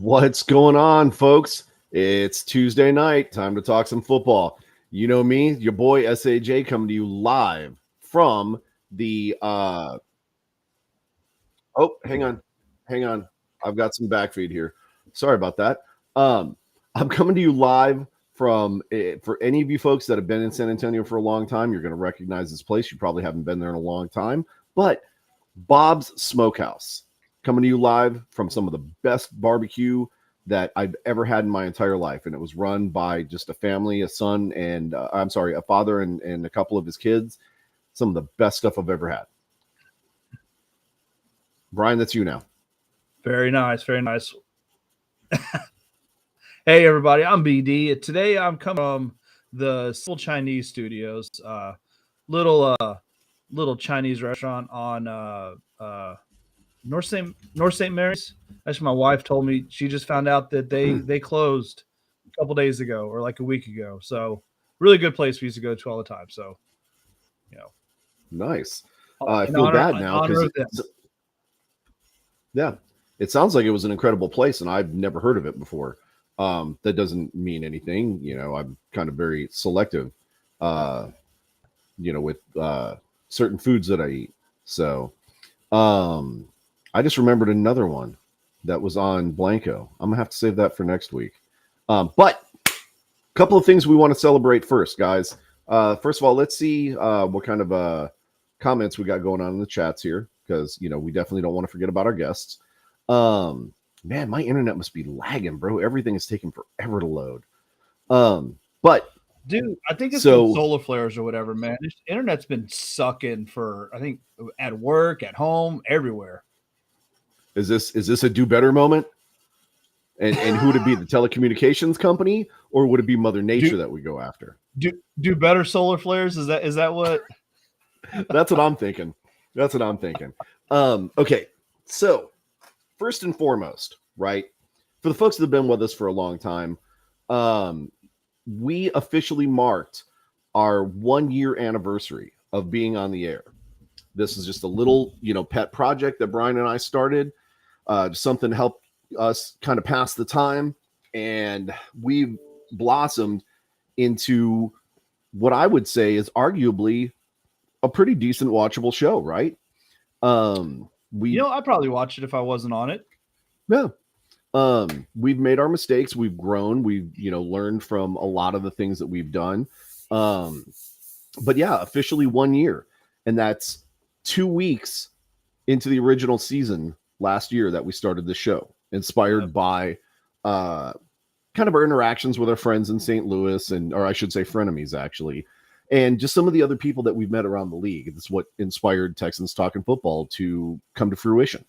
What's going on, folks? It's Tuesday night. Time to talk some football. You know me, your boy SAJ, coming to you live from the hang on. I've got some backfeed here. Sorry about that. I'm coming to you live from for any of you folks that have been in San Antonio for a long time, you're going to recognize this place. You probably haven't been there in a long time, but Bob's Smokehouse, coming to you live from some of the best barbecue that I've ever had in my entire life. And it was run by just a family, a son and a father and a couple of his kids. Some of the best stuff I've ever had. Brian, that's you now. Very nice. Very nice. Hey, everybody. I'm BD. Today I'm coming from the Simple Chinese Studios, little Chinese restaurant on North St. Mary's. Actually, my wife told me she just found out that they closed a couple days ago or like a week ago. So really good place we used to go to all the time. So, nice. I feel bad now because yeah, it sounds like it was an incredible place, and I've never heard of it before. That doesn't mean anything. I'm kind of very selective, with certain foods that I eat. So I just remembered another one that was on Blanco. I'm going to have to save that for next week. But a couple of things we want to celebrate first, guys. First of all, let's see what kind of comments we got going on in the chats here, because, we definitely don't want to forget about our guests. Man, my internet must be lagging, bro. Everything is taking forever to load. But dude, I think it's been solar flares or whatever, man. This internet's been sucking for, I think, at work, at home, everywhere. Is this a do better moment? And who would it be? The telecommunications company, or would it be Mother Nature that we go after? Do better solar flares? Is that what? That's what I'm thinking. Okay, so first and foremost, right? For the folks that have been with us for a long time, we officially marked our 1-year anniversary of being on the air. This is just a little, pet project that Brian and I started. Something to help us kind of pass the time, and we've blossomed into what I would say is arguably a pretty decent watchable show, right? I'd probably watch it if I wasn't on it. Yeah. We've made our mistakes. We've grown. We've, learned from a lot of the things that we've done. But yeah, officially 1 year. And that's 2 weeks into the original season last year that we started the show, inspired by kind of our interactions with our friends in St. Louis, or I should say frenemies, actually. And just some of the other people that we've met around the league. That's what inspired Texans Talking Football to come to fruition.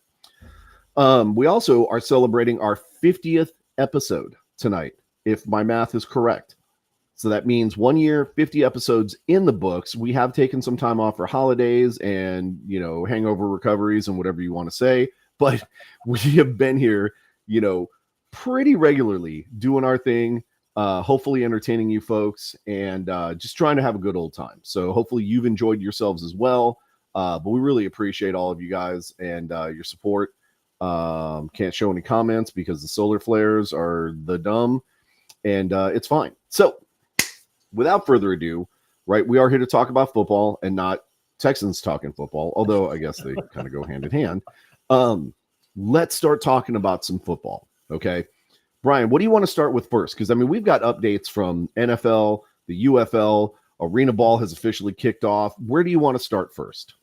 We also are celebrating our 50th episode tonight, if my math is correct. So that means 1 year, 50 episodes in the books. We have taken some time off for holidays and, hangover recoveries and whatever you want to say. But we have been here, pretty regularly doing our thing. Hopefully entertaining you folks and just trying to have a good old time. So hopefully you've enjoyed yourselves as well. But we really appreciate all of you guys and your support. Can't show any comments because the solar flares are the dumb, and it's fine. So without further ado, right, we are here to talk about football and not Texans Talking Football, although I guess they kind of go hand in hand. Let's start talking about some football. Okay. Brian, what do you want to start with first? Because, we've got updates from NFL, the UFL, Arena Ball has officially kicked off. Where do you want to start first?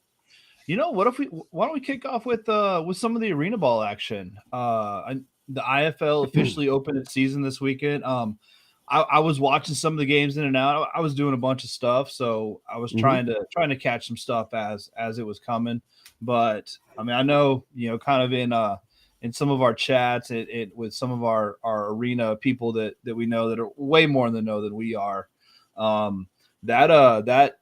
Why don't we kick off with some of the Arena Ball action? The IFL officially opened its season this weekend. I was watching some of the games in and out. I was doing a bunch of stuff, so I was trying to catch some stuff as it was coming. But I know, kind of in some of our chats, it with some of our arena people that we know that are way more in the know than we are. That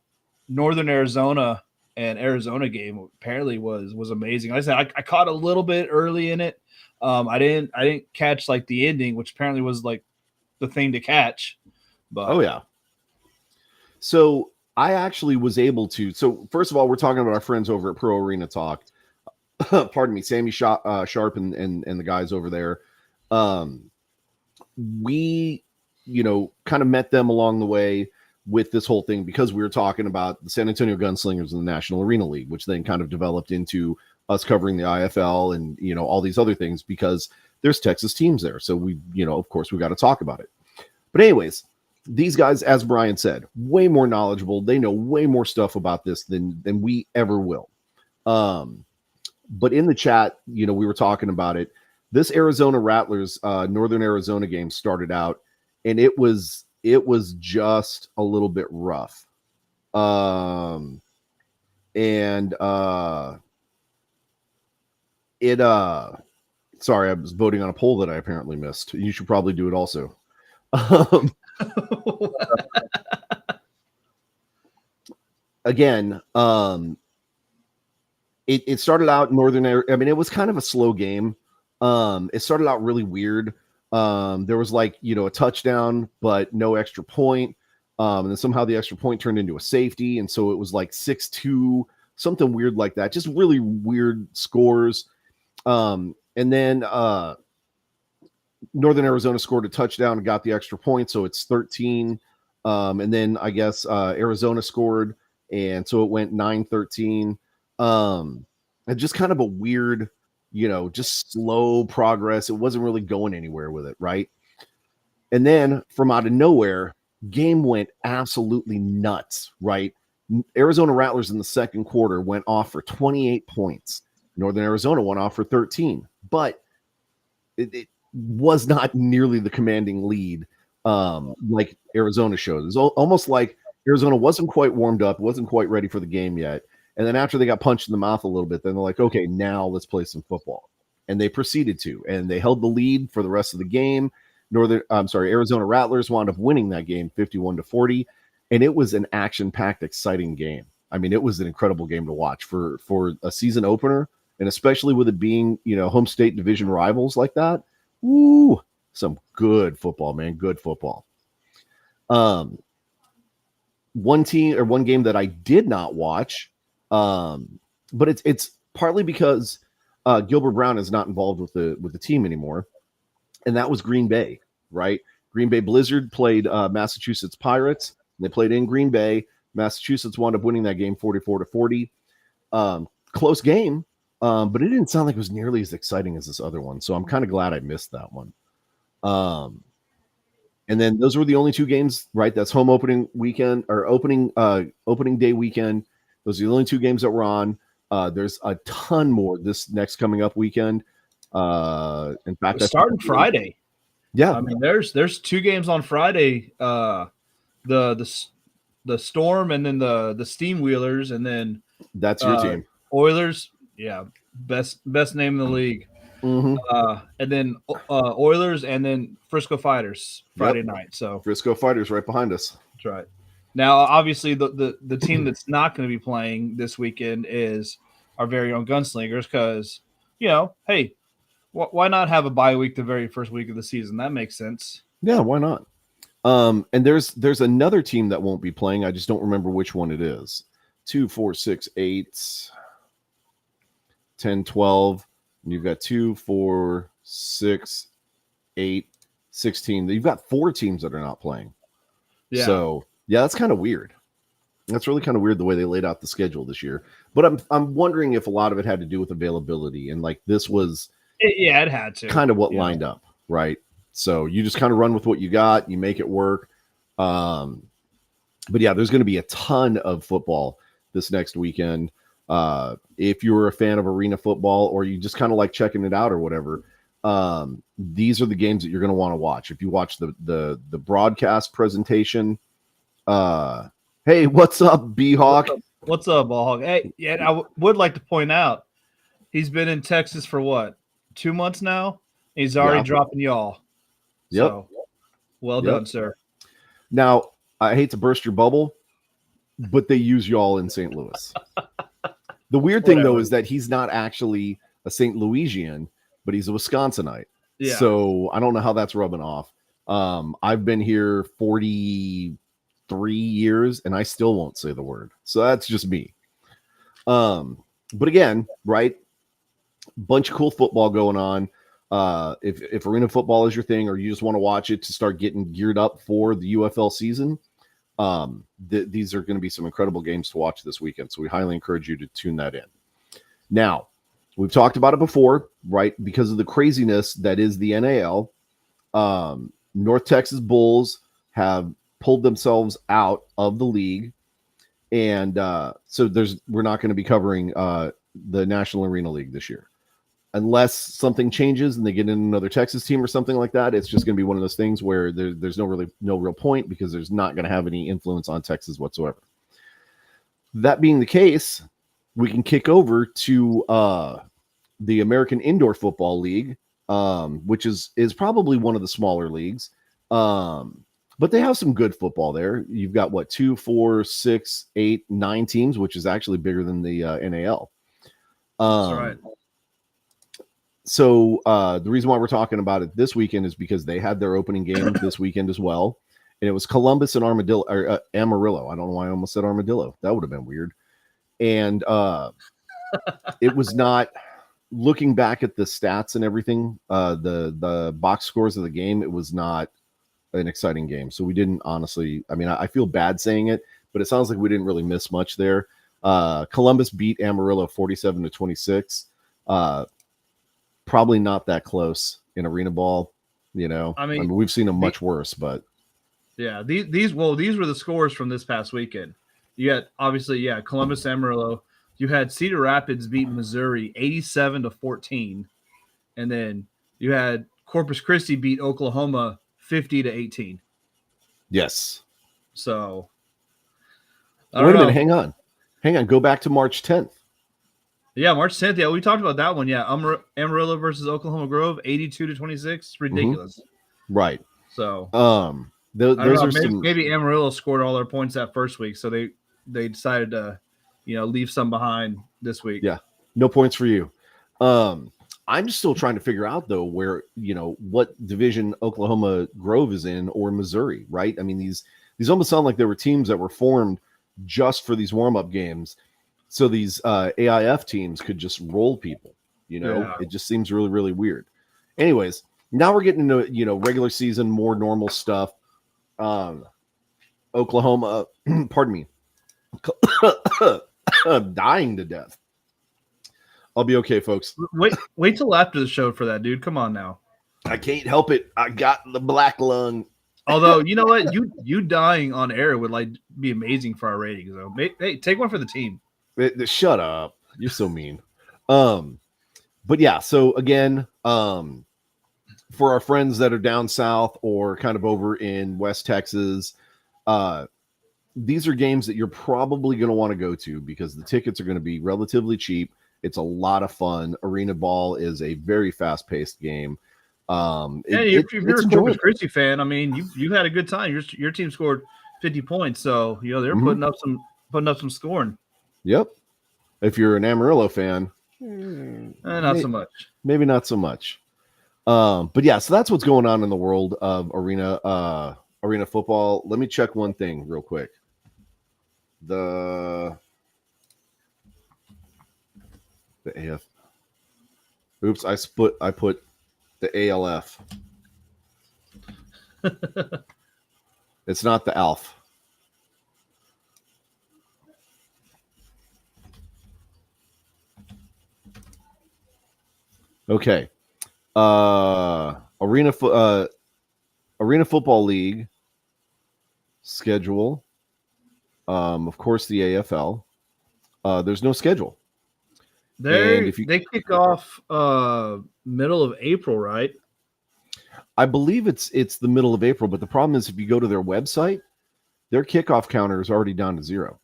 Northern Arizona and Arizona game apparently was amazing. Like I said, I caught a little bit early in it. I didn't catch like the ending, which apparently was like the thing to catch. But oh yeah. So I actually was able to. So first of all, we're talking about our friends over at Pro Arena Talk. Pardon me, Sammy Sharp and the guys over there. Um, we, kind of met them along the way with this whole thing because we were talking about the San Antonio Gunslingers in the National Arena League, which then kind of developed into us covering the IFL and, all these other things because there's Texas teams there. So we, of course, we got to talk about it. But anyways, these guys, as Brian said, way more knowledgeable. They know way more stuff about this than we ever will. But in the chat, we were talking about it. This Arizona Rattlers Northern Arizona game started out, and it was just a little bit rough. Sorry, I was voting on a poll that I apparently missed. You should probably do it also. Again, it started out Northern. I mean, it was kind of a slow game. It started out really weird. There was a touchdown, but no extra point. And then somehow the extra point turned into a safety. And so it was like 6-2, something weird like that. Just really weird scores. And then Northern Arizona scored a touchdown and got the extra point. So it's 13. And then I guess Arizona scored. And so it went 9-13. And just kind of a weird, just slow progress. It wasn't really going anywhere with it, right? And then from out of nowhere, game went absolutely nuts, right? Arizona Rattlers in the second quarter went off for 28 points. Northern Arizona went off for 13, but it was not nearly the commanding lead like Arizona showed. It was almost like Arizona wasn't quite warmed up, wasn't quite ready for the game yet. And then after they got punched in the mouth a little bit, then they're like, okay, now let's play some football. And they proceeded to, and they held the lead for the rest of the game. Arizona Rattlers wound up winning that game 51-40. And it was an action-packed, exciting game. I mean, it was an incredible game to watch for a season opener, and especially with it being, home state division rivals like that. Woo, some good football, man. Good football. One game that I did not watch, but it's partly because Gilbert Brown is not involved with the team anymore, and that was Green Bay, right? Green Bay Blizzard played Massachusetts Pirates. They played in Green Bay. Massachusetts wound up winning that game 44-40. Close game, but it didn't sound like it was nearly as exciting as this other one. So I'm kind of glad I missed that one. And then those were the only two games, right? That's home opening weekend or opening day weekend. Those are the only two games that were on. There's a ton more this next coming up weekend. In fact, starting Friday. Yeah, I mean, there's two games on Friday. The Storm and then the Steam Wheelers, and then that's your team. Oilers. Yeah, best name in the league. Mm-hmm. And then Oilers, and then Frisco Fighters Friday night. So Frisco Fighters right behind us. That's right. Now, obviously, the team that's not going to be playing this weekend is our very own Gunslingers, because hey, why not have a bye week the very first week of the season? That makes sense. Yeah, why not? And there's another team that won't be playing. I just don't remember which one it is. 2, 4, 6, 8, 10, 12. And you've got 2, 4, 6, 8, 16. You've got 4 teams that are not playing. Yeah. So yeah, that's kind of weird. That's really kind of weird the way they laid out the schedule this year. But I'm wondering if a lot of it had to do with availability, and this was it had to kind of what lined up, right? So you just kind of run with what you got, you make it work. But yeah, there's going to be a ton of football this next weekend. If you're a fan of arena football, or you just kind of like checking it out or whatever, these are the games that you're going to want to watch. If you watch the broadcast presentation, hey, what's up, B-Hawk? What's up, Ball Hawk? Hey, yeah, I would like to point out he's been in Texas for what, 2 months now? He's already dropping y'all. Yep. So, well done, sir. Now, I hate to burst your bubble, but they use y'all in St. Louis. The weird thing, though, is that he's not actually a St. Louisian, but he's a Wisconsinite. Yeah. So I don't know how that's rubbing off. I've been here 43 years, and I still won't say the word. So that's just me. But again, right, bunch of cool football going on. If arena football is your thing, or you just want to watch it to start getting geared up for the UFL season, these are going to be some incredible games to watch this weekend. So we highly encourage you to tune that in. Now, we've talked about it before, right? Because of the craziness that is the NAL, North Texas Bulls have pulled themselves out of the league. And so we're not going to be covering the National Arena League this year. Unless something changes and they get in another Texas team or something like that, it's just going to be one of those things where there's no real point, because there's not going to have any influence on Texas whatsoever. That being the case, we can kick over to the American Indoor Football League, which is probably one of the smaller leagues. But they have some good football there. You've got 2, 4, 6, 8, 9 teams, which is actually bigger than the NAL. That's right. So the reason why we're talking about it this weekend is because they had their opening game this weekend as well. And it was Columbus and Amarillo. I don't know why I almost said Armadillo. That would have been weird. And it was not, looking back at the stats and everything, the box scores of the game, it was not an exciting game. So we didn't, honestly, I mean, I feel bad saying it, but it sounds like we didn't really miss much there. Columbus beat Amarillo 47-26. Probably not that close in arena ball, I mean, we've seen them much worse, but yeah, these were the scores from this past weekend. You had, obviously, Columbus, Amarillo. You had Cedar Rapids beat Missouri 87-14, and then you had Corpus Christi beat Oklahoma 50-18. Yes. So wait a minute, hang on, go back to March 10th. Yeah, March 10th. Yeah, we talked about that one. Yeah, Amarillo versus Oklahoma Grove, 82-26. Ridiculous. Right. So, those are maybe Amarillo scored all their points that first week, so they decided to, leave some behind this week. Yeah, no points for you. I'm still trying to figure out though where what division Oklahoma Grove is in, or Missouri. Right. I mean, these almost sound like there were teams that were formed just for these warm-up games. So these AIF teams could just roll people, It just seems really, really weird. Anyways, now we're getting into, regular season, more normal stuff. Oklahoma, pardon me, I'm dying to death. I'll be okay, folks. Wait till after the show for that, dude. Come on now. I can't help it. I got the black lung. Although, you know what? You dying on air would be amazing for our ratings, though. Hey, take one for the team. Shut up. You're so mean. But yeah, so again, for our friends that are down south or kind of over in West Texas, these are games that you're probably going to want to go to because the tickets are going to be relatively cheap. It's a lot of fun. Arena ball is a very fast-paced game. If you're a Corpus Christi fan, I mean, you had a good time. Your team scored 50 points, so they're putting up some scoring. Yep. If you're an Amarillo fan, not so much. Maybe not so much. But yeah, so that's what's going on in the world of arena football. Let me check one thing real quick. The AF. Oops, I put the ALF. It's not the ALF. Okay. Arena Football League schedule. Of course, the AFL. There's no schedule. They kick off middle of April, right? I believe it's the middle of April, but the problem is if you go to their website, their kickoff counter is already down to 0.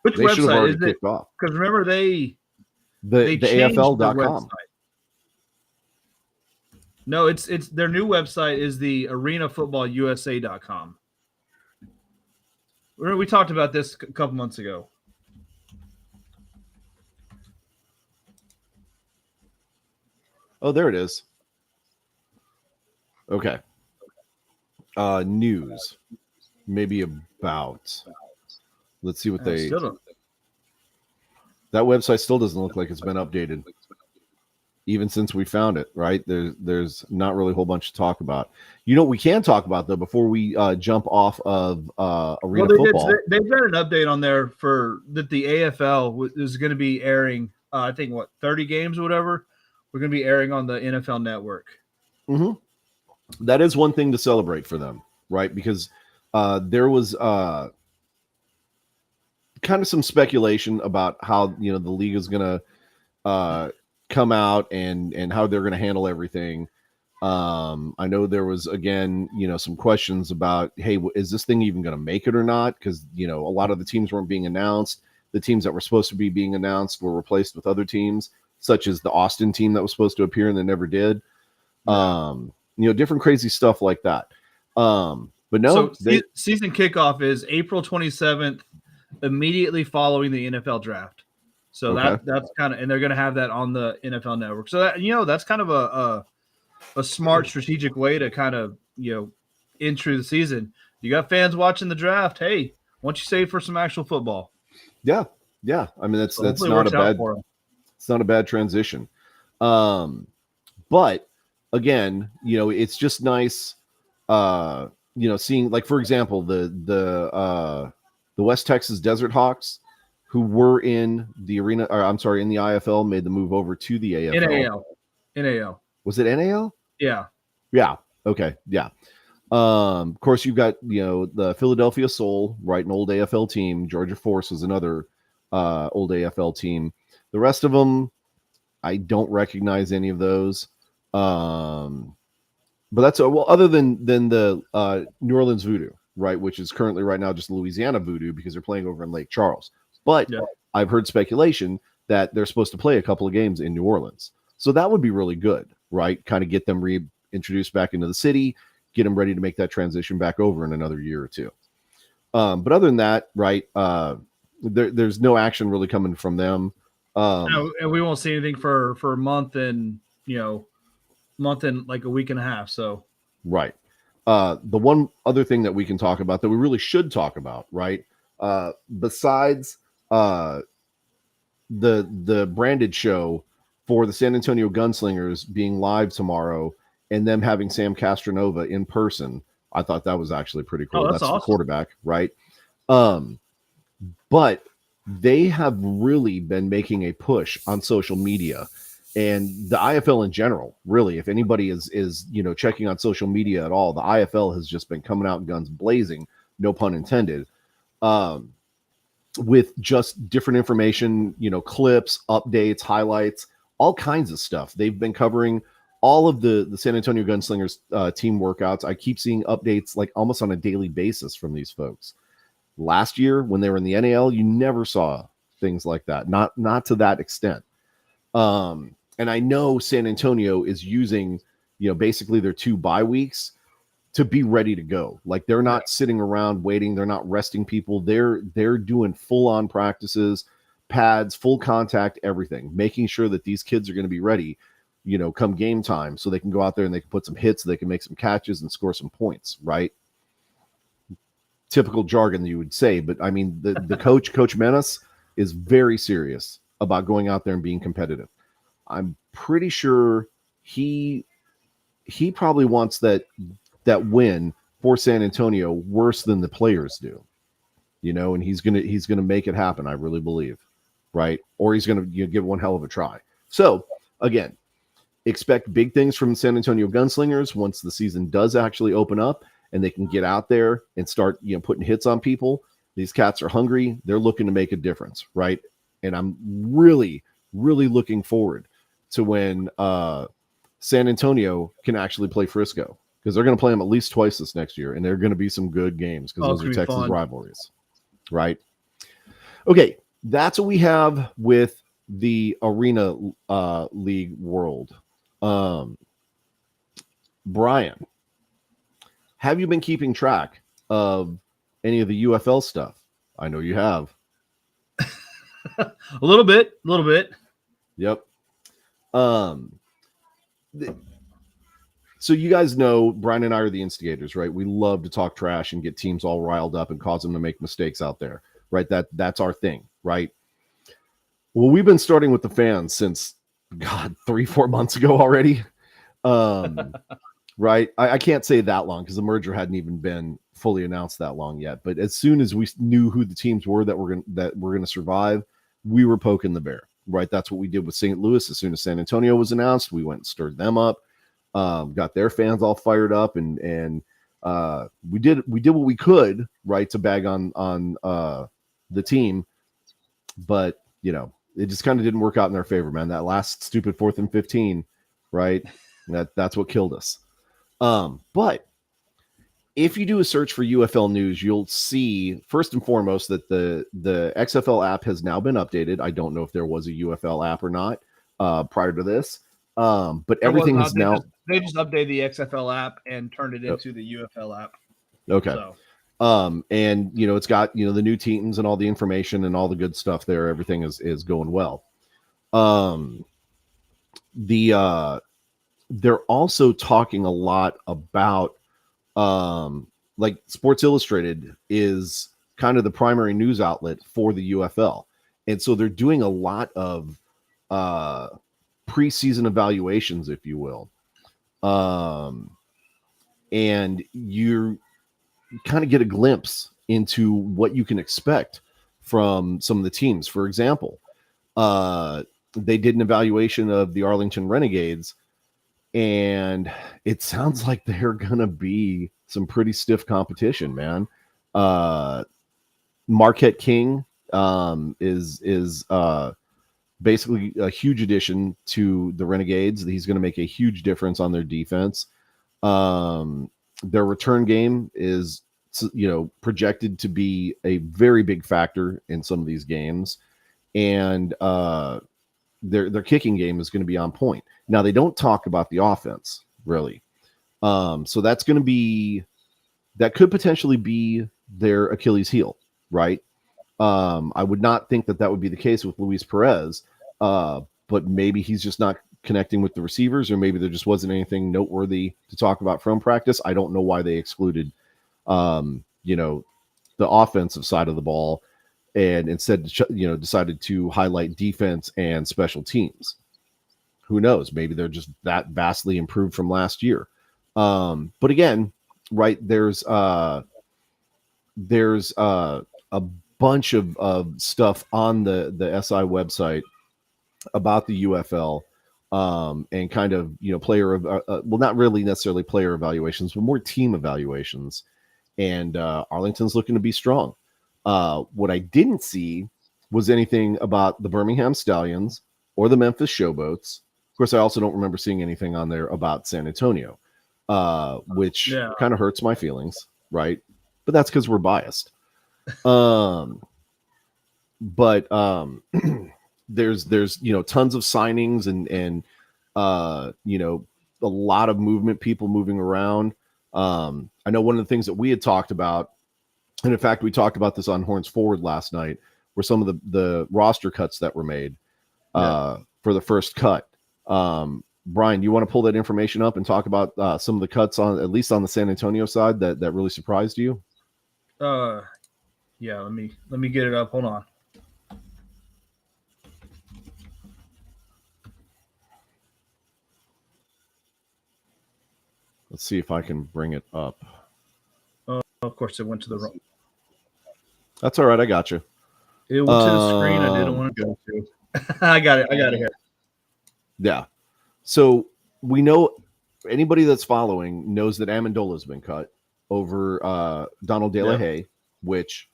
Which they website is it? Kicked off. Because remember the AFL.com. No, it's their new website is the arenafootballusa.com. We talked about this a couple months ago. Oh, there it is. Okay. News. Maybe about. Let's see what they. That website still doesn't look like it's been updated. even since we found it, right? There's not really a whole bunch to talk about. You know what we can talk about, though, before we jump off of arena football. They've got an update on there for that the AFL is going to be airing, I think, 30 games or whatever. We're going to be airing on the NFL Network. Mm-hmm. That is one thing to celebrate for them, right? Because there was kind of some speculation about how, you know, the league is going to come out and how they're going to handle everything. I know there was, again, you know, some questions about, hey, is this thing even going to make it or not? Because, you know, a lot of the teams weren't being announced. The teams that were supposed to be being announced were replaced with other teams, such as the Austin team that was supposed to appear and they never did. You know, different crazy stuff like that. But no, so season kickoff is April 27th, immediately following the NFL draft. So that's kind of, and they're going to have that on the NFL Network. So that, you know, that's kind of a smart strategic way to kind of, you know, enter the season. You got fans watching the draft. Hey, why don't you save for some actual football? Yeah. I mean, that's not it's not a bad transition. But again, you know, it's just nice, you know, seeing, like, for example, the West Texas Desert Hawks, who were in the arena, or I'm sorry, in the IFL, made the move over to the AFL. NAL. Was it NAL? Yeah. Okay. Yeah. Of course, you've got, you know, the Philadelphia Soul, right? An old AFL team. Georgia Force is another old AFL team. The rest of them, I don't recognize any of those. But that's well, other than the New Orleans Voodoo, right? Which is currently right now just Louisiana Voodoo because they're playing over in Lake Charles. But I've heard speculation that they're supposed to play a couple of games in New Orleans. So that would be really good, right? Kind of get them reintroduced back into the city, get them ready to make that transition back over in another year or two. But other than that, right, there's no action really coming from them. And we won't see anything for a month and, you know, like a week and a half. So right. The one other thing that we can talk about that we really should talk about, right? Besides the branded show for the San Antonio Gunslingers being live tomorrow and them having Sam Castronova in person, I thought that was actually pretty cool. That's awesome. The quarterback, right? But they have really been making a push on social media and the IFL in general. Really, if anybody is you know, checking on social media at all, the IFL has just been coming out guns blazing, no pun intended, with just different information, you know, clips, updates, highlights, all kinds of stuff. They've been covering all of the San Antonio Gunslingers team workouts. I keep seeing updates like almost on a daily basis from these folks. Last year, when they were in the NAL, you never saw things like that. Not to that extent. And I know San Antonio is using, you know, basically their 2 bye weeks to be ready to go. Like, they're not sitting around waiting. They're not resting people. They're doing full-on practices, pads, full contact, everything, making sure that these kids are going to be ready, you know, come game time, so they can go out there and they can put some hits, so they can make some catches and score some points, right? Typical jargon that you would say, but I mean, the Coach Menace is very serious about going out there and being competitive. I'm pretty sure he probably wants that win for San Antonio worse than the players do, you know, and he's gonna make it happen. I really believe, right? Or he's gonna, you know, give one hell of a try. So again, expect big things from San Antonio Gunslingers once the season does actually open up and they can get out there and start, you know, putting hits on people. These cats are hungry. They're looking to make a difference, right? And I'm really, really looking forward to when San Antonio can actually play Frisco, because they're going to play them at least twice this next year, and they're going to be some good games because those are Texas rivalries, right? Okay, that's what we have with the Arena League world. Brian, have you been keeping track of any of the UFL stuff? I know you have. A little bit. Yep. So you guys know Brian and I are the instigators, right? We love to talk trash and get teams all riled up and cause them to make mistakes out there, right? That's our thing, right? Well, we've been starting with the fans since God, 3-4 months ago already. Um, right. I can't say that long because the merger hadn't even been fully announced that long yet. But as soon as we knew who the teams were that were going to survive, we were poking the bear. Right. That's what we did with St. Louis. As soon as San Antonio was announced, we went and stirred them up, got their fans all fired up, and we did what we could, right, to bag on the team. But it just kind of didn't work out in their favor, man. That last stupid 4th and 15, right? That's what killed us. But if you do a search for UFL news, you'll see first and foremost that the XFL app has now been updated. I don't know if there was a UFL app or not prior to this, but everything has now. They just updated the XFL app and turned it into the UFL app. Okay. So. And it's got the new teams and all the information and all the good stuff there. Everything is going well. They're also talking a lot about like Sports Illustrated is kind of the primary news outlet for the UFL. And so they're doing a lot of preseason evaluations, if you will. And you kind of get a glimpse into what you can expect from some of the teams. For example, they did an evaluation of the Arlington Renegades, and it sounds like they're going to be some pretty stiff competition, man. Marquette King is basically a huge addition to the Renegades. He's going to make a huge difference on their defense. Their return game is, projected to be a very big factor in some of these games, and their kicking game is going to be on point. Now, they don't talk about the offense really, so that could potentially be their Achilles heel, right? I would not think that would be the case with Luis Perez, but maybe he's just not connecting with the receivers, or maybe there just wasn't anything noteworthy to talk about from practice. I don't know why they excluded, the offensive side of the ball, and instead, decided to highlight defense and special teams. Who knows? Maybe they're just that vastly improved from last year. But again, right, there's a bunch of stuff on the SI website about the UFL, and kind of player well, not really necessarily player evaluations, but more team evaluations. And Arlington's looking to be strong. What I didn't see was anything about the Birmingham Stallions or the Memphis Showboats. Of course, I also don't remember seeing anything on there about San Antonio, which kind of hurts my feelings, right? But that's because we're biased. But there's tons of signings and a lot of movement, people moving around. I know one of the things that we had talked about, and in fact, we talked about this on Horns Forward last night, were some of the roster cuts that were made for the first cut. Brian, you want to pull that information up and talk about some of the cuts at least on the San Antonio side that really surprised you? Yeah, let me get it up. Hold on. Let's see if I can bring it up. Of course, it went to the wrong. That's all right. I got you. It went to the screen I didn't want to go to. I got it here. Yeah. So we know, anybody that's following knows that Amendola has been cut over Donald De La Haye, which,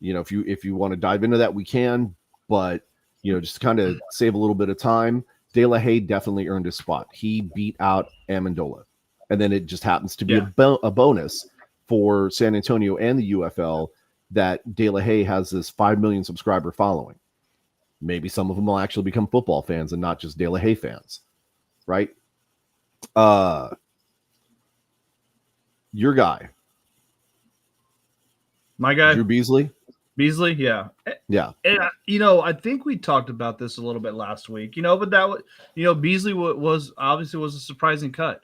if you want to dive into that, we can. But, just to kind of save a little bit of time, De La Haye definitely earned his spot. He beat out Amendola. And then it just happens to be a bonus for San Antonio and the UFL that De La Haye has this 5 million subscriber following. Maybe some of them will actually become football fans and not just De La Haye fans, right? Your guy. My guy? Drew Beasley? Beasley, yeah. Yeah. And, I think we talked about this a little bit last week, but that was, Beasley was obviously a surprising cut.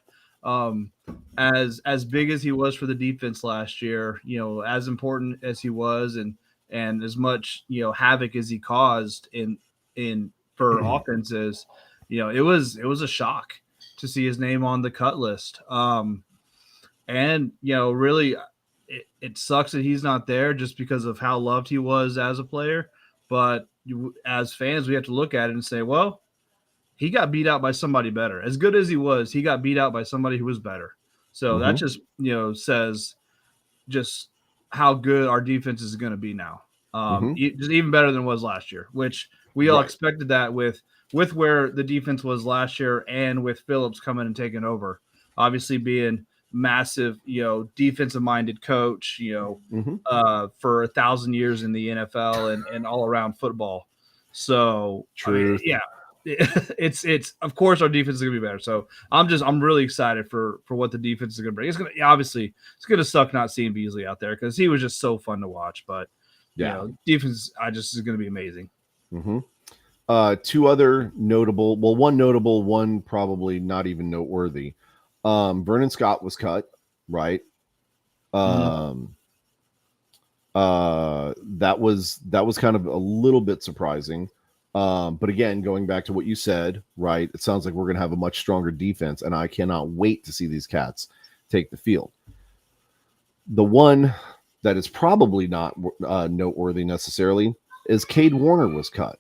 As big as he was for the defense last year, as important as he was and as much, havoc as he caused in for offenses, it was a shock to see his name on the cut list. And really, it sucks that he's not there just because of how loved he was as a player. But as fans, we have to look at it and say, well, he got beat out by somebody better. As good as he was, he got beat out by somebody who was better. So that just says just how good our defense is going to be now. Just even better than it was last year, which we all expected that with where the defense was last year and with Phillips coming and taking over. Obviously being massive, defensive minded coach, for 1,000 years in the NFL and all around football. So true. It's of course our defense is gonna be better. So I'm really excited for what the defense is gonna bring. It's gonna suck not seeing Beasley out there because he was just so fun to watch. But defense is gonna be amazing. Two other notable, one notable, one probably not even noteworthy. Vernon Scott was cut, right? That was kind of a little bit surprising. But again, going back to what you said, right? It sounds like we're going to have a much stronger defense, and I cannot wait to see these cats take the field. The one that is probably not noteworthy necessarily is Cade Warner was cut.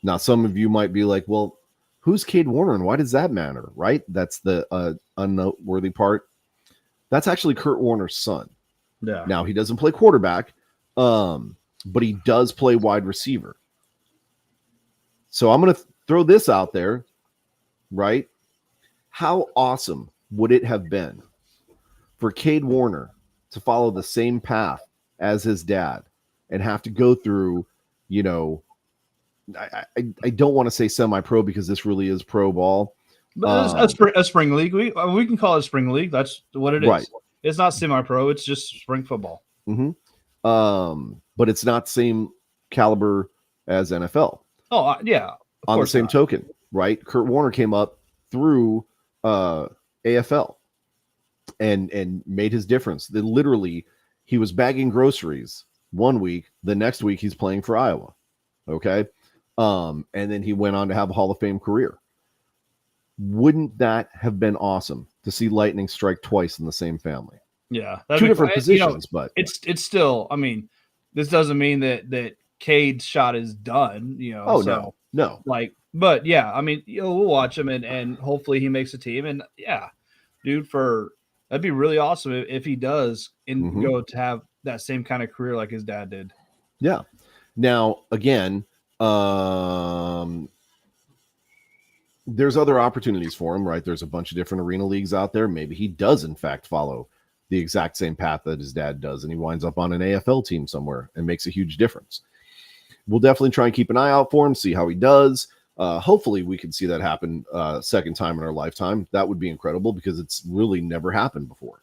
Now, some of you might be like, well, who's Cade Warner and why does that matter, right? That's the unnoteworthy part. That's actually Kurt Warner's son. Yeah. Now, he doesn't play quarterback, but he does play wide receiver. So I'm going to throw this out there, right? How awesome would it have been for Cade Warner to follow the same path as his dad and have to go through, I don't want to say semi-pro because this really is pro ball. But a spring league. We can call it a spring league. That's what it is. Right. It's not semi-pro. It's just spring football. But it's not same caliber as NFL. Oh, yeah. On the same token, right? Kurt Warner came up through AFL and made his difference. Then literally, he was bagging groceries one week. The next week, he's playing for Iowa. Okay. And then he went on to have a Hall of Fame career. Wouldn't that have been awesome to see lightning strike twice in the same family? Yeah. Two different positions, but it's still, I mean, this doesn't mean that Cade's shot is done, no. But yeah, I mean, we'll watch him and hopefully he makes a team. And yeah, dude, that'd be really awesome if he does go to have that same kind of career like his dad did. Yeah. Now, again, there's other opportunities for him, right? There's a bunch of different arena leagues out there. Maybe he does, in fact, follow the exact same path that his dad does, and he winds up on an AFL team somewhere and makes a huge difference. We'll definitely try and keep an eye out for him, see how he does. Hopefully we can see that happen second time in our lifetime. That would be incredible because it's really never happened before.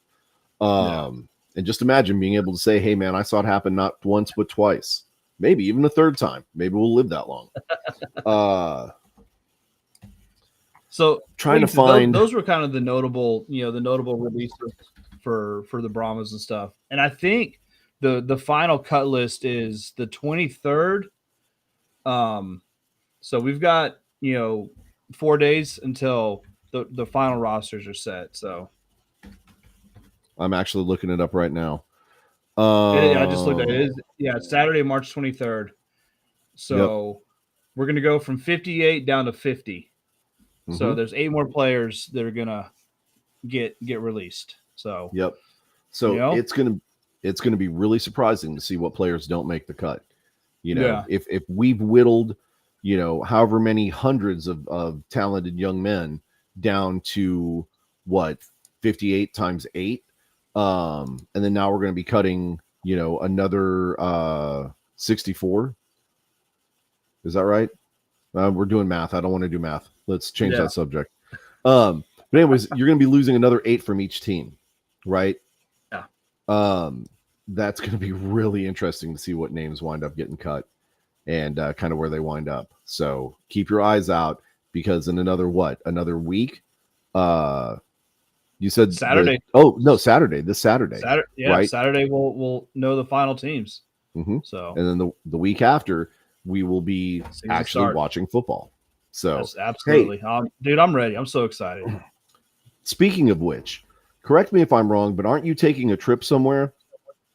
And just imagine being able to say, hey, man, I saw it happen not once but twice. Maybe even a third time. Maybe we'll live that long. So trying to find those were kind of the notable releases for the Brahmas and stuff. And I think the final cut list is the 23rd. So we've got 4 days until the final rosters are set. So I'm actually looking it up right now. I just looked at it. It's Saturday, March 23rd. So we're going to go from 58 down to 50. So there's 8 more players that are going to get released. So So it's going to be really surprising to see what players don't make the cut. If we've whittled, however many hundreds of talented young men down to 58 times 8. And then now we're going to be cutting, another 64. Is that right? We're doing math. I don't want to do math. Let's change that subject. But anyways, you're going to be losing another 8 from each team, right? Yeah. That's going to be really interesting to see what names wind up getting cut and kind of where they wind up. So keep your eyes out because in another week, you said Saturday. Saturday. This Saturday. Right? Saturday we'll know the final teams. So and then the week after we will be actually watching football. So, Yes, absolutely. hey, Dude, I'm ready. I'm so excited. speaking of which, correct me if I'm wrong, but aren't you taking a trip somewhere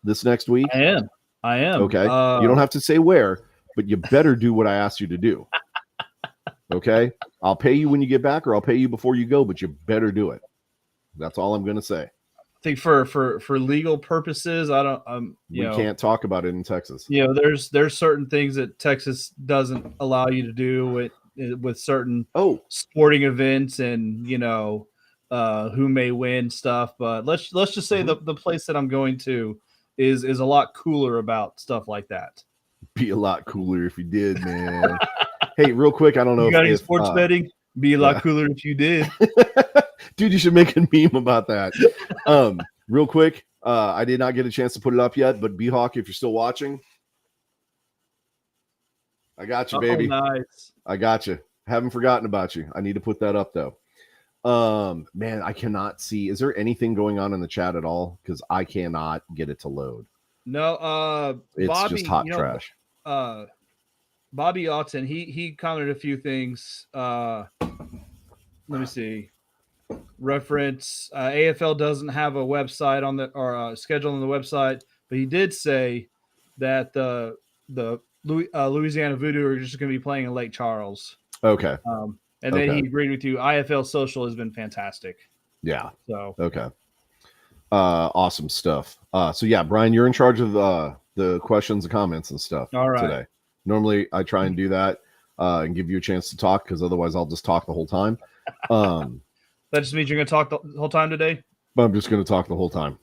this next week? I am. I am. Okay. You don't have to say where, but you better do what I asked you to do. Okay. I'll pay you when you get back, or I'll pay you before you go, but you better do it. That's all I'm going to say. I think for legal purposes, I don't. We can't talk about it in Texas. There's certain things that Texas doesn't allow you to do with certain sporting events, and who may win stuff. But let's just say the place that I'm going to is a lot cooler about stuff like that. Be a lot cooler if you did, man. Hey, real quick, I don't know you got any sports betting. Be a lot cooler if you did. Dude, you should make a meme about that. Real quick, I did not get a chance to put it up yet, but B-Hawk, if you're still watching, I got you, baby. Nice. I got you. Haven't forgotten about you. I need to put that up, though. Man, I cannot see. Is there anything going on in the chat at all? Because I cannot get it to load. No, it's Bobby, just hot trash. Bobby Otton, he commented a few things. Let me see. Reference AFL doesn't have a website on or schedule on the website, but he did say that the Louisiana Voodoo are just going to be playing in Lake Charles. Okay. And then he agreed with you. IFL Social has been fantastic. Yeah. So okay. Awesome stuff. So yeah, Brian, you're in charge of the questions and comments and stuff today. Normally I try and do that and give you a chance to talk, because otherwise I'll just talk the whole time. That just means you're going to talk the whole time today? I'm just going to talk the whole time.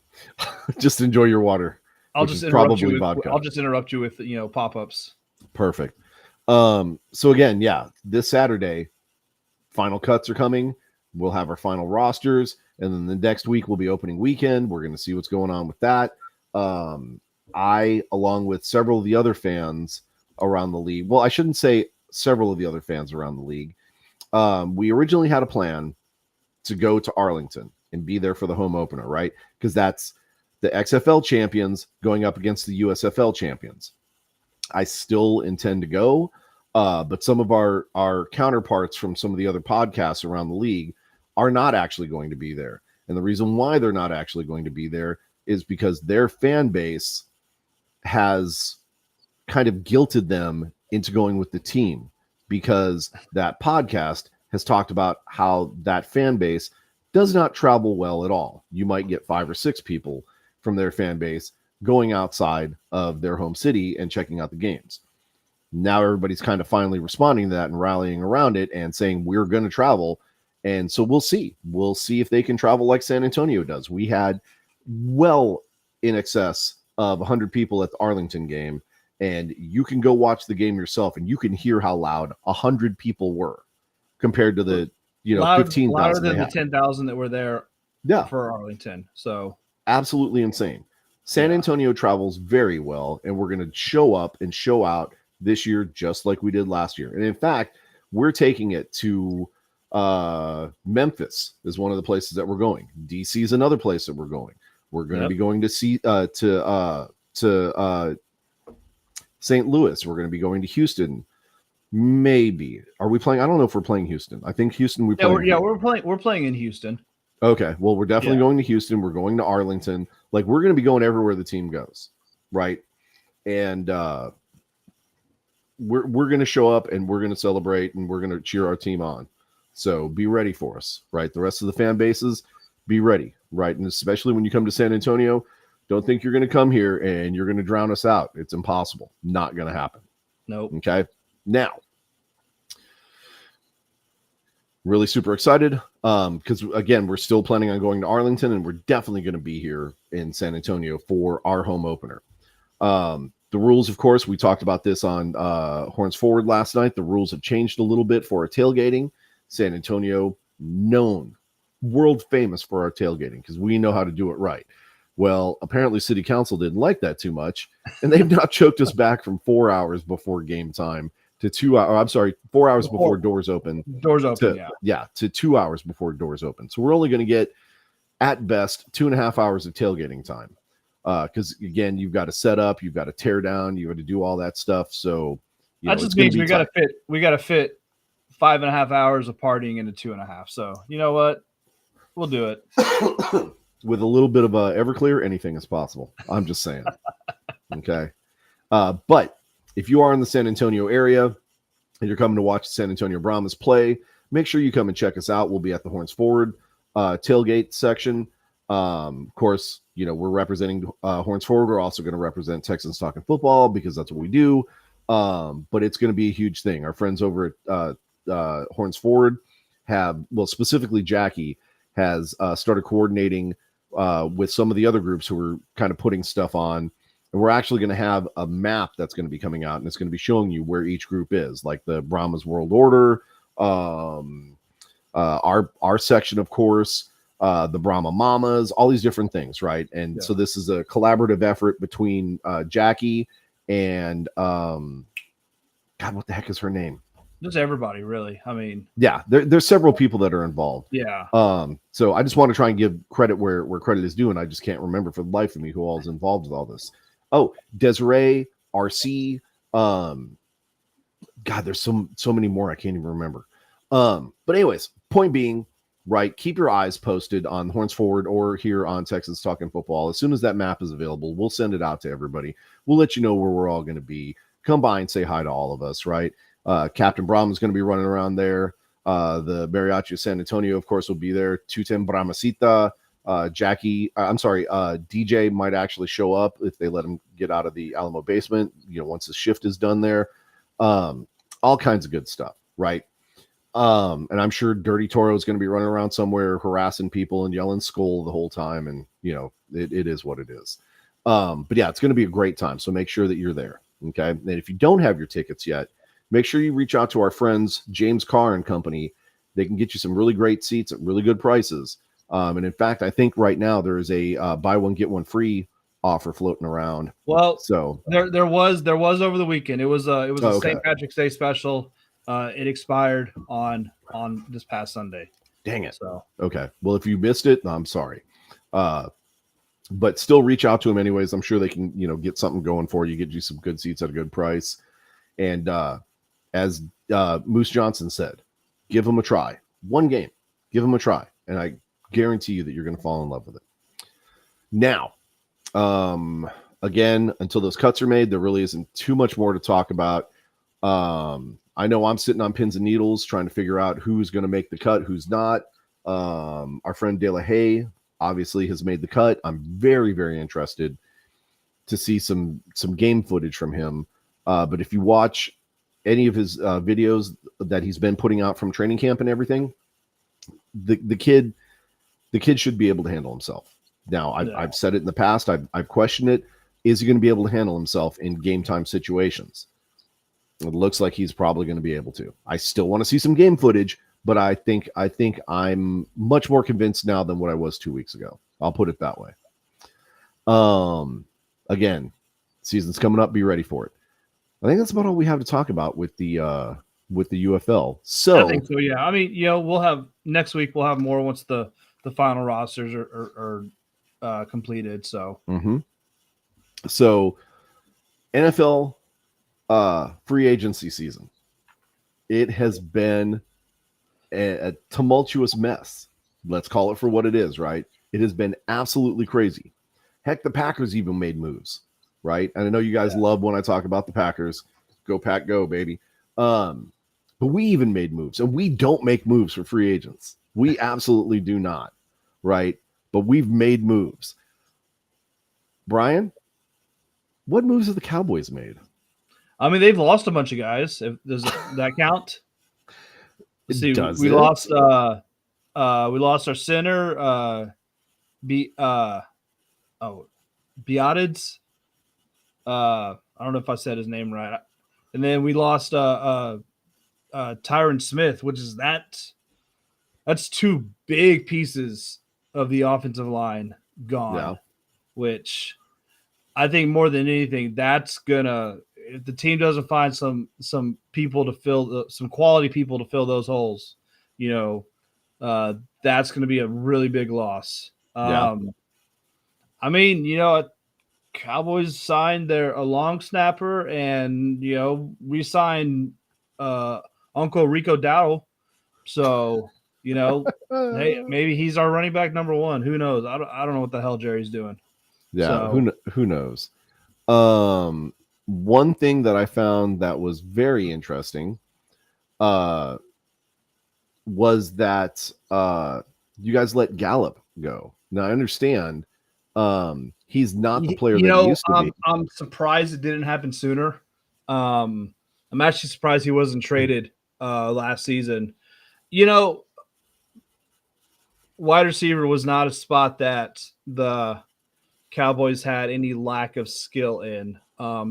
Just enjoy your water. I'll just interrupt you with pop-ups. Perfect. So again, yeah, this Saturday, final cuts are coming. We'll have our final rosters, and then the next week will be opening weekend. We're going to see what's going on with that. I, along with several of the other fans around the league, well, I shouldn't say several of the other fans around the league. We originally had a plan to go to Arlington and be there for the home opener, right? Because that's the XFL champions going up against the USFL champions. I still intend to go, but some of our counterparts from some of the other podcasts around the league are not actually going to be there. And the reason why they're not actually going to be there is because their fan base has kind of guilted them into going with the team, because that podcast has talked about how that fan base does not travel well at all. You might get 5 or 6 people from their fan base going outside of their home city and checking out the games. Now everybody's kind of finally responding to that and rallying around it and saying we're going to travel. And so we'll see. We'll see if they can travel like San Antonio does. We had well in excess of 100 people at the Arlington game, and you can go watch the game yourself and you can hear how loud 100 people were compared to the 15,000 louder than the 10,000 that were there for Arlington. So absolutely insane. San Antonio travels very well, and we're going to show up and show out this year just like we did last year. And in fact, we're taking it to Memphis is one of the places that we're going. DC is another place that we're going. We're going to be going to St. Louis. We're going to be going to Houston. Maybe. Are we playing? I don't know if we're playing Houston. I think Houston we're playing in Houston. Okay. Well, we're definitely going to Houston. We're going to Arlington. Like, we're going to be going everywhere the team goes, right? And we're going to show up and we're going to celebrate and we're going to cheer our team on. So be ready for us, right? The rest of the fan bases, be ready, right? And especially when you come to San Antonio, don't think you're going to come here and you're going to drown us out. It's impossible. Not going to happen. Nope. Okay. Now, really super excited because, again, we're still planning on going to Arlington, and we're definitely going to be here in San Antonio for our home opener. The rules, of course, we talked about this on Horns Forward last night. The rules have changed a little bit for our tailgating. San Antonio, known, world famous for our tailgating because we know how to do it right. Well, apparently City Council didn't like that too much, and they've now choked us back from 4 hours before game time to 2 hours. I'm sorry, 4 hours before doors open. To 2 hours before doors open. So we're only going to get, at best, 2.5 hours of tailgating time. Because again, you've got to set up, you've got to tear down, you got to do all that stuff. So that just means we got to fit 5.5 hours of partying into 2.5. So you know what? We'll do it. With a little bit of Everclear, anything is possible. I'm just saying. Okay. But if you are in the San Antonio area and you're coming to watch the San Antonio Brahmas play, make sure you come and check us out. We'll be at the Horns Forward tailgate section. Of course, we're representing Horns Forward. We're also going to represent Texans Talking Football because that's what we do. But it's going to be a huge thing. Our friends over at Horns Forward specifically Jackie, has started coordinating with some of the other groups who are kind of putting stuff on. And we're actually going to have a map that's going to be coming out, and it's going to be showing you where each group is, like the Brahmas World Order, our section, of course, the Brahma Mamas, all these different things, right? And so this is a collaborative effort between Jackie and God, what the heck is her name? Just everybody, really. I mean, yeah, there's several people that are involved. Yeah. So I just want to try and give credit where credit is due, and I just can't remember for the life of me who all is involved with all this. Oh, Desiree, RC. God, there's so many more I can't even remember. But anyways, point being, right, keep your eyes posted on Horns Forward or here on Texans Talking Football. As soon as that map is available, we'll send it out to everybody. We'll let you know where we're all going to be. Come by and say hi to all of us, right? Captain Brahma is going to be running around there. The Mariachi of San Antonio, of course, will be there. 210 Brahmasita. DJ might actually show up if they let him get out of the Alamo basement, once his shift is done there. All kinds of good stuff, right? And I'm sure Dirty Toro is going to be running around somewhere harassing people and yelling skull the whole time. And, it is what it is. But yeah, it's going to be a great time. So make sure that you're there. Okay. And if you don't have your tickets yet, make sure you reach out to our friends, James Carr and Company. They can get you some really great seats at really good prices. And in fact, I think right now there is a buy one, get one free offer floating around. Well, so there was over the weekend. It was a St. Patrick's Day special. It expired on this past Sunday. Dang it. So okay. Well, if you missed it, I'm sorry. But still reach out to them anyways. I'm sure they can, get something going for you, get you some good seats at a good price. And as Moose Johnson said, give them a try. One game, give them a try. And I guarantee you that you're going to fall in love with it. Now, again, until those cuts are made, there really isn't too much more to talk about. I know I'm sitting on pins and needles trying to figure out who's going to make the cut, who's not. Our friend De La Haye obviously has made the cut. I'm very, very interested to see some game footage from him. But if you watch any of his videos that he's been putting out from training camp and everything, the kid should be able to handle himself. Now, I've said it in the past. I've questioned it. Is he going to be able to handle himself in game time situations? It looks like he's probably going to be able to. I still want to see some game footage, but I think I'm much more convinced now than what I was 2 weeks ago. I'll put it that way. Again, season's coming up. Be ready for it. I think that's about all we have to talk about with the UFL. So I think so. Yeah. I mean, we'll have next week. We'll have more once the final rosters are completed. So. Mm-hmm. So NFL free agency season. It has been a tumultuous mess. Let's call it for what it is, right? It has been absolutely crazy. Heck, the Packers even made moves, right? And I know you guys love when I talk about the Packers. Go Pack, go, baby. But we even made moves, and we don't make moves for free agents. We absolutely do not, right? But we've made moves. Brian, what moves have the Cowboys made? I mean, they've lost a bunch of guys. Does that count? Let's see, we lost our center, Beatids. I don't know if I said his name right. And then we lost Tyron Smith, which is that's two big pieces of the offensive line gone, which I think more than anything, that's gonna, if the team doesn't find some people to fill some quality people to fill those holes, that's going to be a really big loss. I mean, Cowboys signed a long snapper and re-signed a Uncle Rico Dowdle. So, hey, maybe he's our running back number one. Who knows? I don't know what the hell Jerry's doing. Yeah, So who knows? One thing that I found that was very interesting uh was that you guys let Gallup go. Now I understand he's not the player that he used to be. I'm surprised it didn't happen sooner. I'm actually surprised he wasn't traded last season. Wide receiver was not a spot that the Cowboys had any lack of skill in. I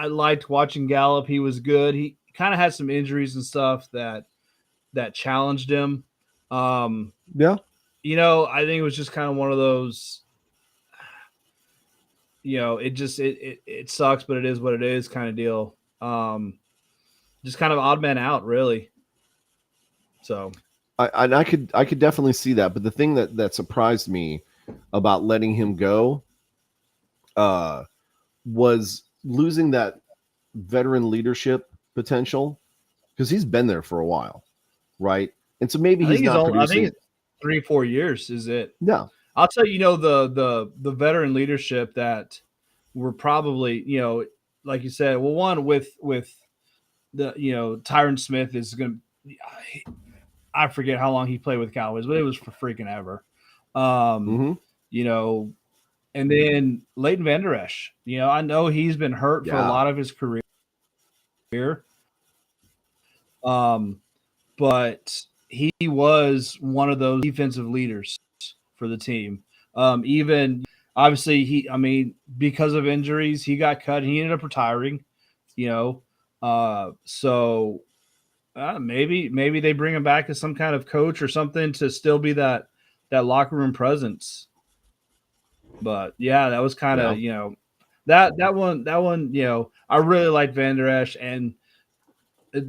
liked watching Gallup. He was good. He kind of had some injuries and stuff that challenged him. Yeah. I think it was just kind of one of those. It sucks, but it is what it is, kind of deal. Just kind of odd man out, really. So I could definitely see that, but the thing that surprised me about letting him go was losing that veteran leadership potential, because he's been there for a while, right? And so maybe he's not producing. I think it's 3-4 years is it. Yeah. I'll tell you, the veteran leadership that we're probably, like you said, well, one with the, Tyron Smith is going to, I forget how long he played with Cowboys, but it was for freaking ever. And then Leighton Vander Esch, I know he's been hurt for a lot of his career. But he was one of those defensive leaders for the team. Even obviously because of injuries, he got cut and he ended up retiring, maybe they bring him back as some kind of coach or something to still be that locker room presence. But yeah, that was kind of, that one, I really like Van Der Esch, and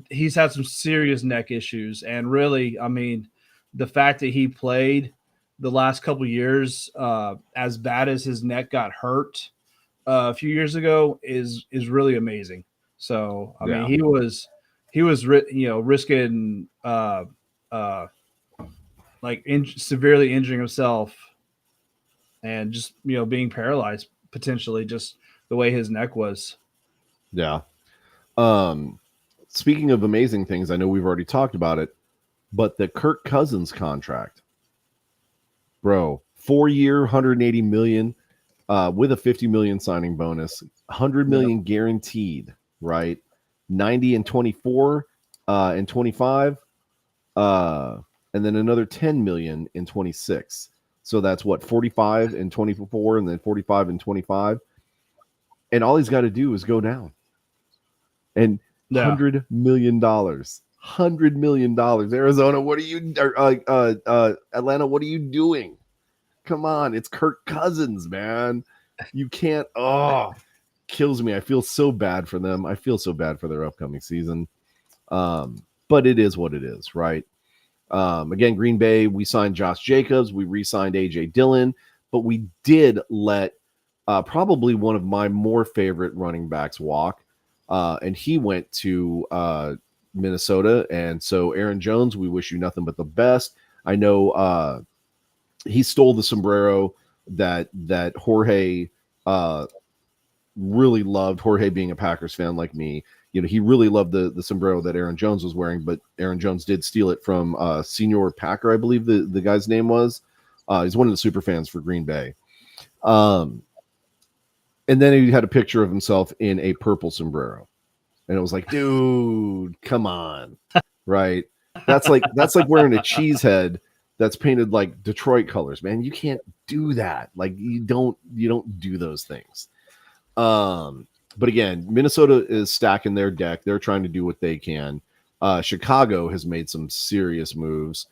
he's had some serious neck issues. And really, the fact that he played the last couple years, as bad as his neck got hurt a few years ago, is really amazing. So, he was risking severely injuring himself and just, being paralyzed potentially, just the way his neck was. Yeah. Speaking of amazing things, I know we've already talked about it, but the Kirk Cousins contract, bro, 4-year, 180 million, with a 50 million signing bonus, 100 million guaranteed, right? 90 and 24 and 25, and then another 10 million in 26. So that's what, 45 and 24, and then 45 and 25. And all he's got to do is go down. And $100 million. $100 million. Arizona, what are you, Atlanta, what are you doing? Come on, it's Kirk Cousins, man. You can't, kills me. I feel so bad for them. I feel so bad for their upcoming season. But it is what it is, right? Again, Green Bay, we signed Josh Jacobs, we re-signed AJ Dillon, but we did let probably one of my more favorite running backs walk, and he went to Minnesota. And so Aaron Jones, we wish you nothing but the best. I know he stole the sombrero that Jorge really loved. Jorge, being a Packers fan like me, he really loved the sombrero that Aaron Jones was wearing, but Aaron Jones did steal it from Senior Packer, I believe the guy's name was. He's one of the super fans for Green Bay. And then he had a picture of himself in a purple sombrero. And it was like, dude, come on. Right? That's like wearing a cheese head that's painted like Detroit colors, man. You can't do that. Like, you don't do those things. But again, Minnesota is stacking their deck. They're trying to do what they can. Chicago has made some serious moves,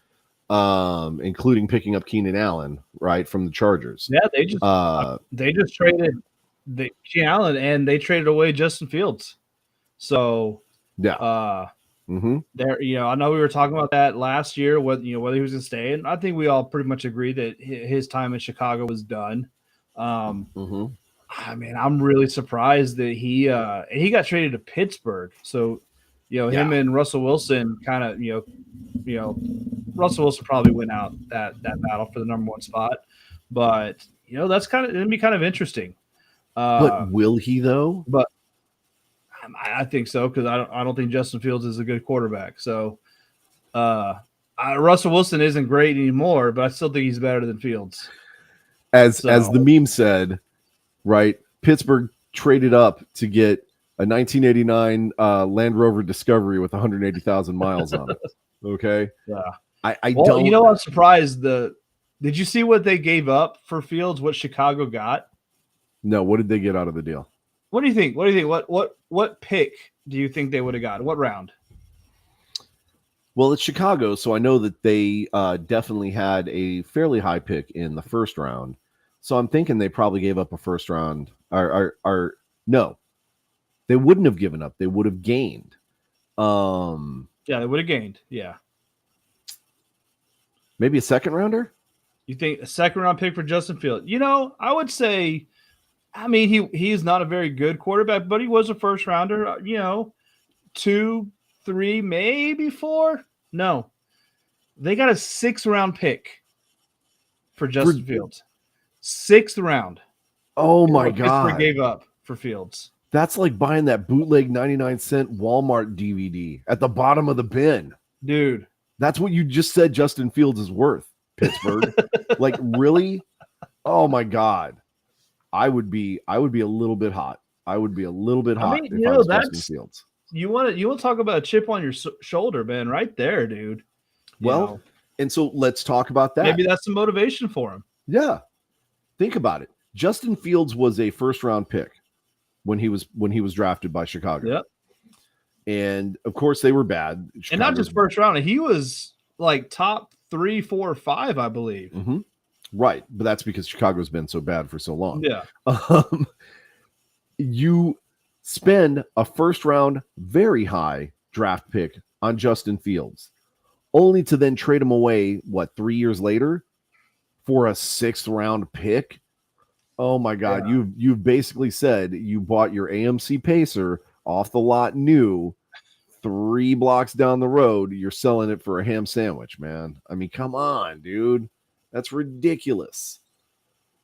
including picking up Keenan Allen, right, from the Chargers. Yeah, they just traded Keenan Allen, and they traded away Justin Fields. So yeah, there, I know we were talking about that last year, whether he was going to stay, and I think we all pretty much agree that his time in Chicago was done. I'm really surprised that he got traded to Pittsburgh. So, him and Russell Wilson kind of, Russell Wilson probably went out that battle for the number one spot, but that's gonna be kind of interesting. But will he though? But I think so, because I don't think Justin Fields is a good quarterback. So Russell Wilson isn't great anymore, but I still think he's better than Fields. As the meme said, right? Pittsburgh traded up to get a 1989 Land Rover Discovery with 180,000 miles on it. Okay. Yeah. I don't. I'm surprised. Did you see what they gave up for Fields? What Chicago got? No. What did they get out of the deal? What do you think? What pick do you think they would have got? What round? Well, it's Chicago, so I know that they definitely had a fairly high pick in the first round. So I'm thinking they probably gave up a first round. Or no, they wouldn't have given up. They would have gained. Yeah, they would have gained. Yeah, maybe a second rounder. You think a second round pick for Justin Fields? I would say. I mean, he is not a very good quarterback, but he was a first rounder. 2, 3, maybe 4. No, they got a 6th round pick for Justin Fields. 6th round. Oh my God! Pittsburgh gave up for Fields. That's like buying that bootleg 99-cent Walmart DVD at the bottom of the bin, dude. That's what you just said. Justin Fields is worth, Pittsburgh. Like, really? Oh my God! I would be a little bit hot. I would be a little bit hot if I was Justin Fields. You want to talk about a chip on your shoulder, man? Right there, dude. And so let's talk about that. Maybe that's some motivation for him. Yeah, think about it. Justin Fields was a first round pick when he was drafted by Chicago. Yep. And of course they were bad. And not just first round. He was like top 3, 4, 5, I believe. Mm-hmm. Right, but that's because Chicago's been so bad for so long. Yeah. You spend a first round, very high draft pick on Justin Fields, only to then trade him away, 3 years later for a 6th round pick? Oh my God. Yeah. You've basically said you bought your AMC Pacer off the lot new 3 blocks down the road. You're selling it for a ham sandwich, man. I mean, come on, dude. That's ridiculous,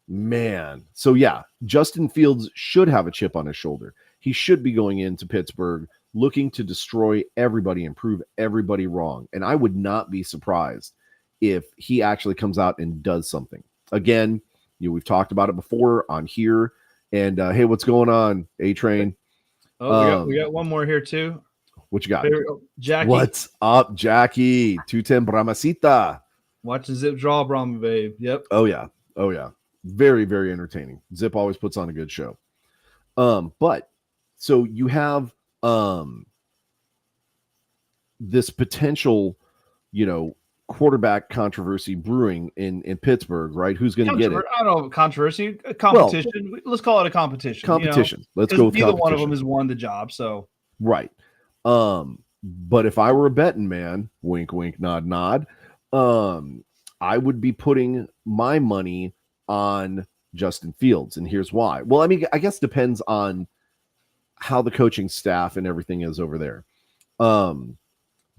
man. So yeah, Justin Fields should have a chip on his shoulder. He should be going into Pittsburgh looking to destroy everybody and prove everybody wrong. And I would not be surprised if he actually comes out and does something. Again, we've talked about it before on here. And hey, what's going on, A-Train? Oh, we got one more here too. What you got? Jackie. What's up, Jackie? 210 Bramasita. Watching Zip draw, Brahma babe. Yep. Oh yeah. Very, very entertaining. Zip always puts on a good show. But so you have this potential, quarterback controversy brewing in Pittsburgh, right? Who's going to get it? I don't know, controversy, competition. Well, let's call it a competition. Competition. Let's go with neither competition. One of them has won the job, so right. But if I were a betting man, wink, wink, nod, nod, I would be putting my money on Justin Fields, and here's why. Well, I mean, I guess depends on how the coaching staff and everything is over there.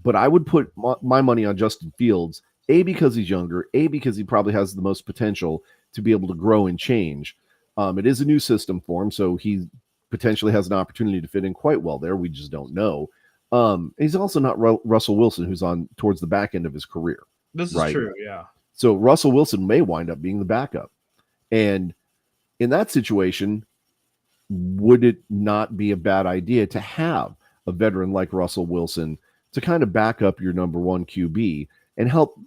But I would put my money on Justin Fields, A, because he's younger, A, because he probably has the most potential to be able to grow and change. It is a new system for him, so he potentially has an opportunity to fit in quite well there. We just don't know. He's also not Russell Wilson, who's on towards the back end of his career. This is true, yeah. So Russell Wilson may wind up being the backup. And in that situation, would it not be a bad idea to have a veteran like Russell Wilson to kind of back up your number one QB and help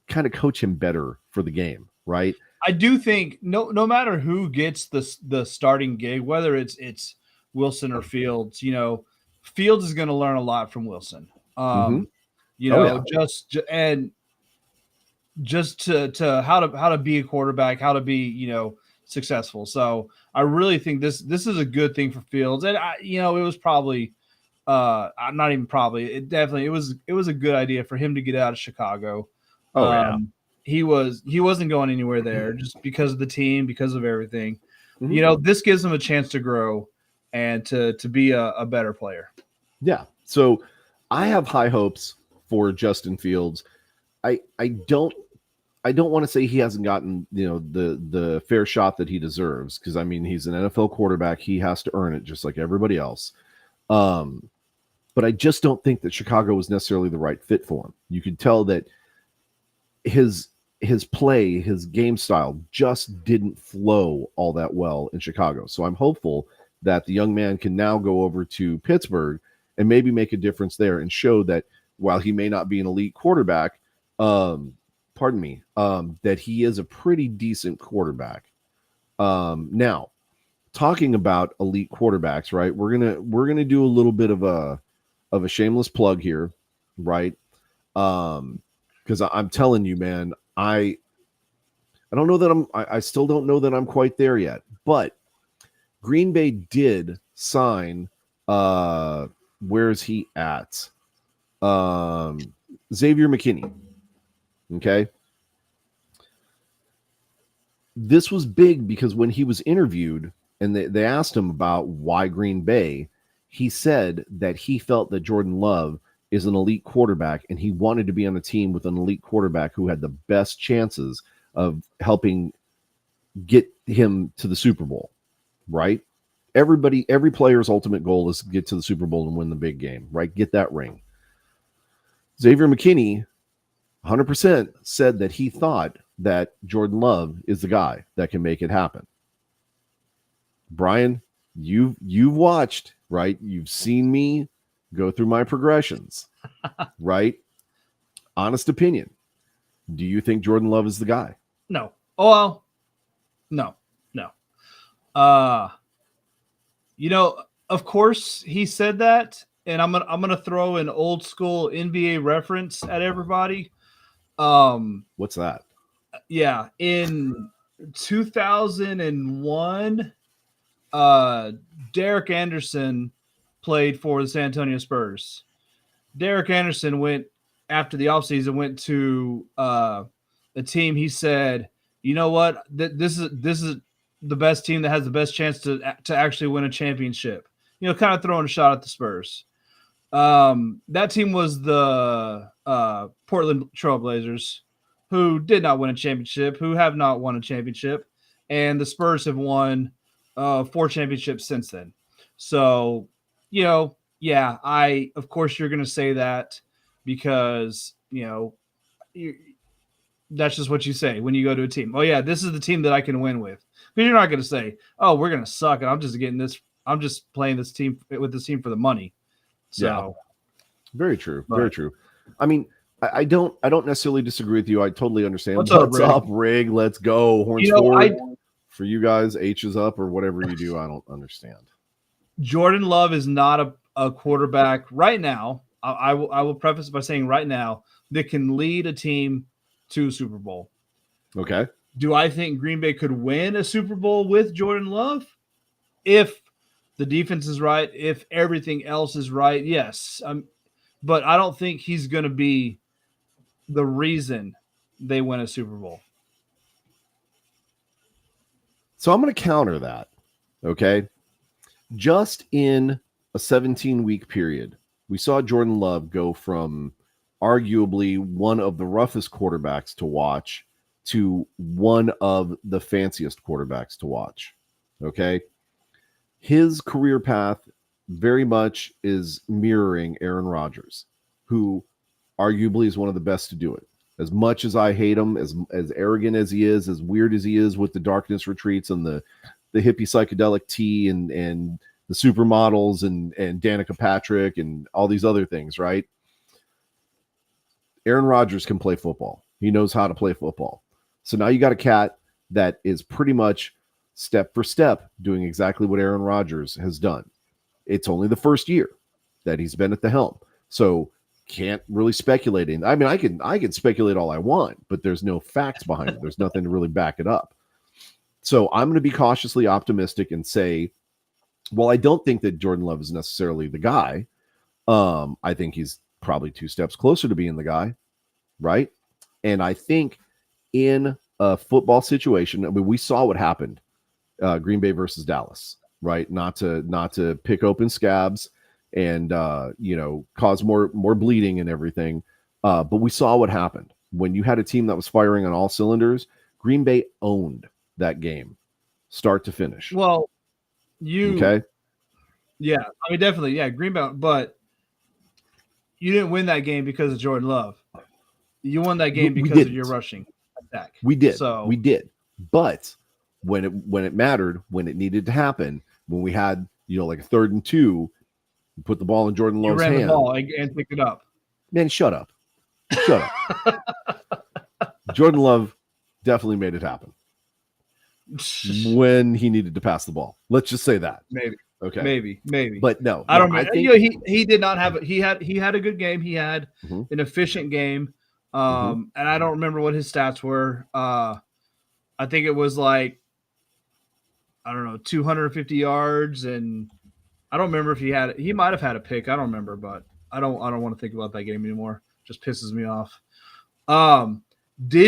kind of coach him better for the game, right? I do think no matter who gets the starting gig, whether it's Wilson or Fields, Fields is going to learn a lot from Wilson. Just to how to be a quarterback, how to be, successful. So I really think this is a good thing for Fields. And it was probably not even probably, it was a good idea for him to get out of Chicago. He wasn't going anywhere there just because of the team, because of everything. Mm-hmm. This gives him a chance to grow and to be a better player. Yeah. So I have high hopes for Justin Fields. I don't want to say he hasn't gotten, the fair shot that he deserves, because I mean, he's an NFL quarterback. He has to earn it just like everybody else. But I just don't think that Chicago was necessarily the right fit for him. You could tell that his play, his game style just didn't flow all that well in Chicago. So I'm hopeful that the young man can now go over to Pittsburgh and maybe make a difference there and show that while he may not be an elite quarterback, that he is a pretty decent quarterback. Now, talking about elite quarterbacks, right? We're gonna do a little bit of a shameless plug here, right? Because I'm telling you, man, I don't know that I still don't know that I'm quite there yet. But Green Bay did sign. Where is he at? Xavier McKinney. Okay. This was big because when he was interviewed and they asked him about why Green Bay, he said that he felt that Jordan Love is an elite quarterback and he wanted to be on a team with an elite quarterback who had the best chances of helping get him to the Super Bowl, right? Every player's ultimate goal is to get to the Super Bowl and win the big game, right? Get that ring. Xavier McKinney 100% said that he thought that Jordan Love is the guy that can make it happen. Brian, you've watched, right? You've seen me go through my progressions, right? Honest opinion. Do you think Jordan Love is the guy? No. Oh, well, no. Of course he said that, and I'm gonna throw an old school NBA reference at everybody. What's that? Yeah, in 2001, Derek Anderson played for the San Antonio Spurs. Derek Anderson went after the offseason, went to a team. He said, "You know what? This is the best team that has the best chance to actually win a championship." Kind of throwing a shot at the Spurs. That team was the Portland Trailblazers, who did not win a championship, who have not won a championship, and the Spurs have won 4 championships since then. So, yeah, of course you're going to say that because, that's just what you say when you go to a team. Oh yeah, this is the team that I can win with. Because you're not going to say, "Oh, we're going to suck, and I'm just playing this team with this team for the money." So, yeah. Very true. Very true. I mean, I don't necessarily disagree with you. I totally understand. What's up, Rig? Let's go. Horns forward. For you guys, H is up or whatever you do. I don't understand. Jordan Love is not a quarterback right now. I will preface by saying right now that can lead a team to a Super Bowl. Okay. Do I think Green Bay could win a Super Bowl with Jordan Love? If the defense is right, if everything else is right, yes. But I don't think he's going to be the reason they win a Super Bowl. So I'm going to counter that, okay? Just in a 17-week period, we saw Jordan Love go from arguably one of the roughest quarterbacks to watch to one of the fanciest quarterbacks to watch, okay? His career path very much is mirroring Aaron Rodgers, who arguably is one of the best to do it. As much as I hate him, as arrogant as he is, as weird as he is with the darkness retreats and the hippie psychedelic tea and the supermodels and Danica Patrick and all these other things, right? Aaron Rodgers can play football. He knows how to play football. So now you got a cat that is pretty much step for step doing exactly what Aaron Rodgers has done. It's only the first year that he's been at the helm. So can't really speculate. I mean, I can speculate all I want, but there's no facts behind it. There's nothing to really back it up. So I'm going to be cautiously optimistic and say, well, I don't think that Jordan Love is necessarily the guy. I think he's probably 2 steps closer to being the guy, right? And I think in a football situation, I mean, we saw what happened, Green Bay versus Dallas, right? Not to pick open scabs. and cause more bleeding and everything. But we saw what happened when you had a team that was firing on all cylinders. Green Bay owned that game, start to finish. Well, Okay. Yeah, I mean, definitely, yeah, Green Bay, but you didn't win that game because of Jordan Love. You won that game because of your rushing attack. We did. So we did. But when it mattered, when it needed to happen, when we had like a 3rd and 2, you put the ball in Jordan Love's hand. You ran the ball and picked it up. Man, shut up. Jordan Love definitely made it happen when he needed to pass the ball. Let's just say that. Maybe. Okay. Maybe. But no, I don't know. I think he did not have he had a good game. He had an efficient game. And I don't remember what his stats were. I think it was like, I don't know, 250 yards, and I don't remember if he might have had a pick. I don't remember, but I don't want to think about that game anymore. It just pisses me off. Have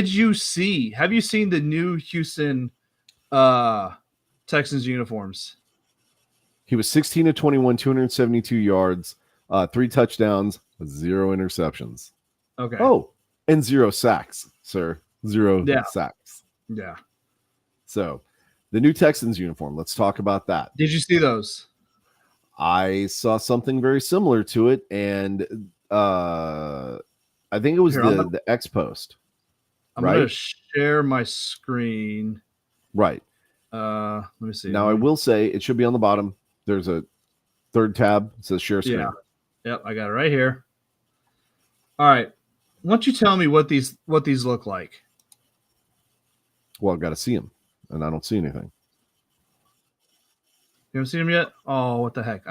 you seen the new Houston Texans uniforms? He was 16 of 21, 272 yards, 3 touchdowns, 0 interceptions. Okay. Oh, and 0 sacks, sir. 0 sacks. Yeah. So, the new Texans uniform, let's talk about that. Did you see those? I saw something very similar to it, and I think it was the X post. I'm going to share my screen. Right. Let me see. Now, I will say it should be on the bottom. There's a 3rd tab. It says share screen. Yeah. Yep, I got it right here. All right. Why don't you tell me what these look like? Well, I've got to see them, and I don't see anything. You haven't seen them yet? Oh, what the heck?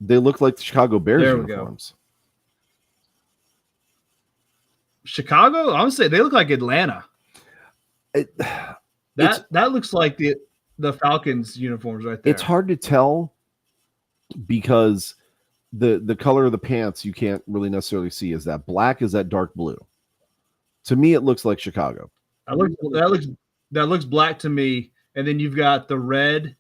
They look like the Chicago Bears uniforms. Chicago? I would say they look like Atlanta. That looks like the Falcons uniforms right there. It's hard to tell because the color of the pants you can't really necessarily see. Is that black? Is that dark blue? To me, it looks like Chicago. That looks black to me. And then you've got the red,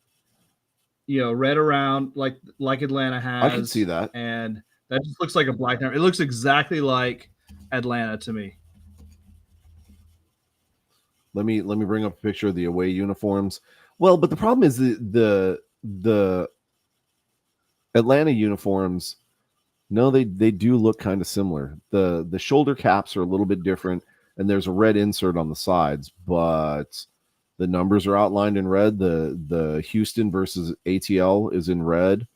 red around like Atlanta has. I can see that. And that just looks like a black number. It looks exactly like Atlanta to me. Let me bring up a picture of the away uniforms. Well, but the problem is the Atlanta uniforms. No, they do look kind of similar. The shoulder caps are a little bit different, and there's a red insert on the sides, but the numbers are outlined in red. The Houston versus ATL is in red.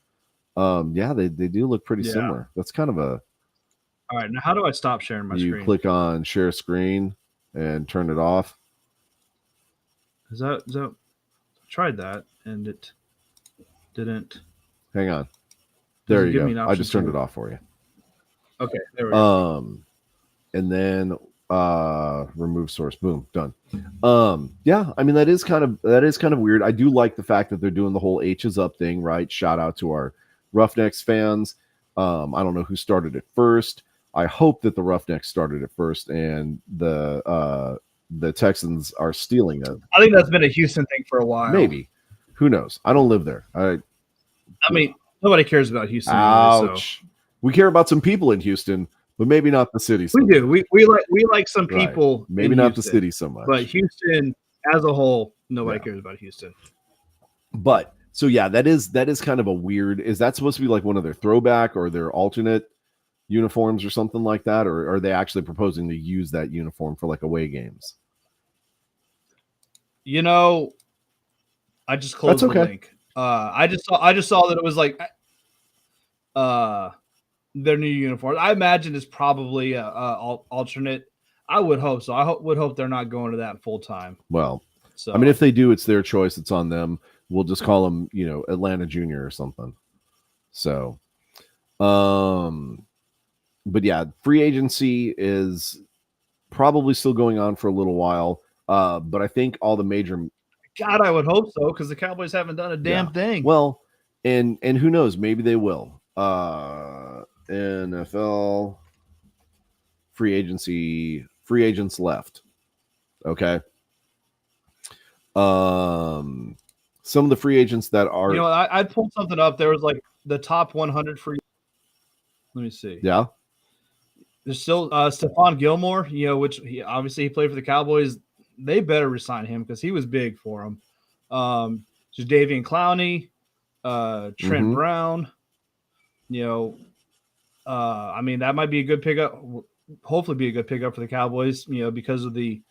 They do look pretty similar. That's kind of a. All right, now how do I stop sharing my screen? You click on share screen and turn it off. Is that I tried that and it didn't. Hang on. There you go. I just turned it off for you. Okay, there we go. And then remove source. Boom, done. I mean that is kind of weird. I do like the fact that they're doing the whole H's up thing, right? Shout out to our Roughnecks fans. I don't know who started it first. I hope that the Roughnecks started it first, and the Texans are stealing it. I think that's been a Houston thing for a while. Maybe. Who knows? I don't live there. I mean, nobody cares about Houston. Ouch. Anyway, so. We care about some people in Houston, but maybe not the city. We do. We like some people. Right. Maybe not the city so much. But Houston as a whole, nobody cares about Houston. But so yeah, that is kind of a weird. Is that supposed to be like one of their throwback or their alternate uniforms or something like that, or are they actually proposing to use that uniform for like away games? I just closed the link. I just saw that it was like their new uniform. I imagine it's probably a alternate. I would hope so. Would hope they're not going to that full time. Well, so I mean, if they do, it's their choice. It's on them. We'll just call them, Atlanta Junior or something. So, but yeah, free agency is probably still going on for a little while. But I think all the major. God, I would hope so, because the Cowboys haven't done a damn thing. Well, and who knows? Maybe they will. NFL free agents left. Okay. Some of the free agents that are. I pulled something up. There was like the top 100 free. Let me see. Yeah. There's still Stephon Gilmore, which he played for the Cowboys. They better resign him because he was big for them. Jadeveon Clowney, Trent Mm-hmm. Brown. That might be a good pickup. Hopefully, be a good pickup for the Cowboys. Because of the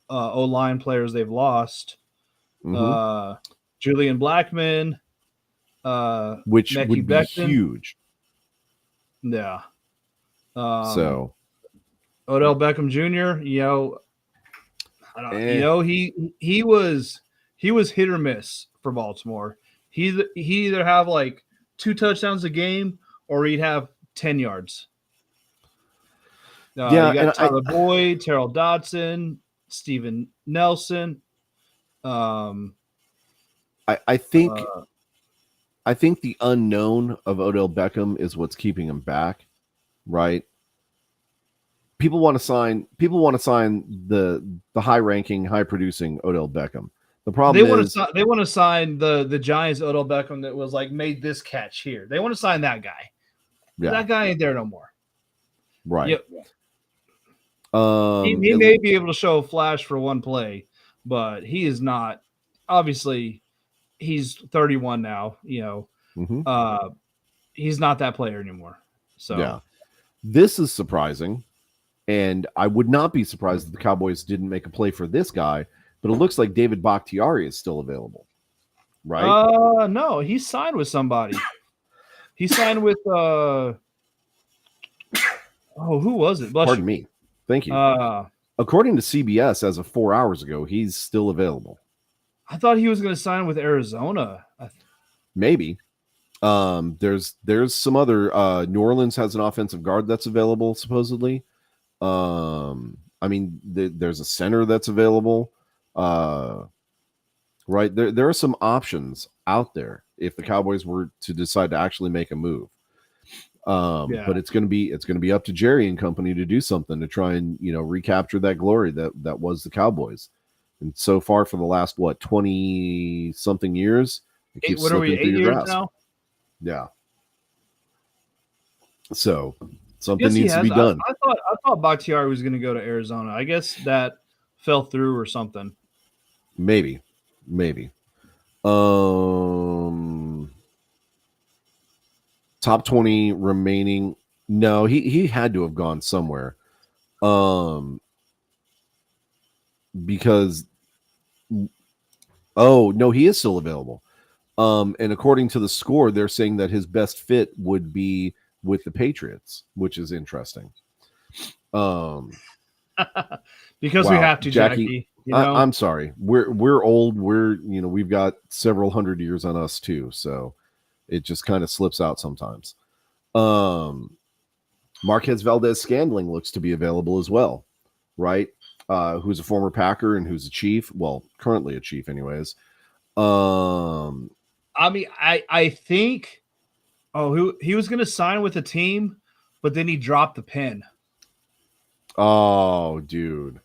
O-line players they've lost. Mm-hmm. Julian Blackman, Which Mekhi would be Becton. huge. Yeah. So Odell Beckham Jr. I don't. He was hit or miss for Baltimore. He either have like 2 touchdowns a game or he'd have 10 yards. yeah, You got and Tyler Boyd, Terrell Dodson, Steven Nelson. I think the unknown of Odell Beckham is what's keeping him back, right? People want to sign the high-ranking, high-producing Odell Beckham. The problem is they want to sign the Giants Odell Beckham that was like made this catch here. They want to sign that guy. Yeah. That guy ain't there no more. Right. Yep. He may be able to show a flash for one play, but he is not. Obviously, he's 31 now. Mm-hmm. He's not that player anymore. So yeah, this is surprising, and I would not be surprised if the Cowboys didn't make a play for this guy. But it looks like David Bakhtiari is still available, right? No, he signed with somebody. He signed with who was it? Pardon me. Thank you. According to CBS, as of 4 hours ago, he's still available. I thought he was going to sign with Arizona. Maybe. There's some other. New Orleans has an offensive guard that's available, supposedly. There's a center that's available. Right there are some options out there if the Cowboys were to decide to actually make a move. But it's going to be up to Jerry and company to do something to try and recapture that glory that was the Cowboys. And so far for the last 20 something years, it keeps slipping through your grasp. Now? Yeah. So something needs to be done. I thought Bakhtiari was going to go to Arizona. I guess that fell through or something. Maybe. Top 20 remaining. No, he had to have gone somewhere. Because no, he is still available. And according to the score, they're saying that his best fit would be with the Patriots, which is interesting. Because we have to, Jackie. I'm sorry. We're old. We've got several hundred years on us too, so it just kind of slips out sometimes. Marquez Valdez-Scantling looks to be available as well, right? Who's a former Packer and who's a Chief. Well, currently a Chief, anyways. I think he was going to sign with a team, but then he dropped the pen. Oh, dude.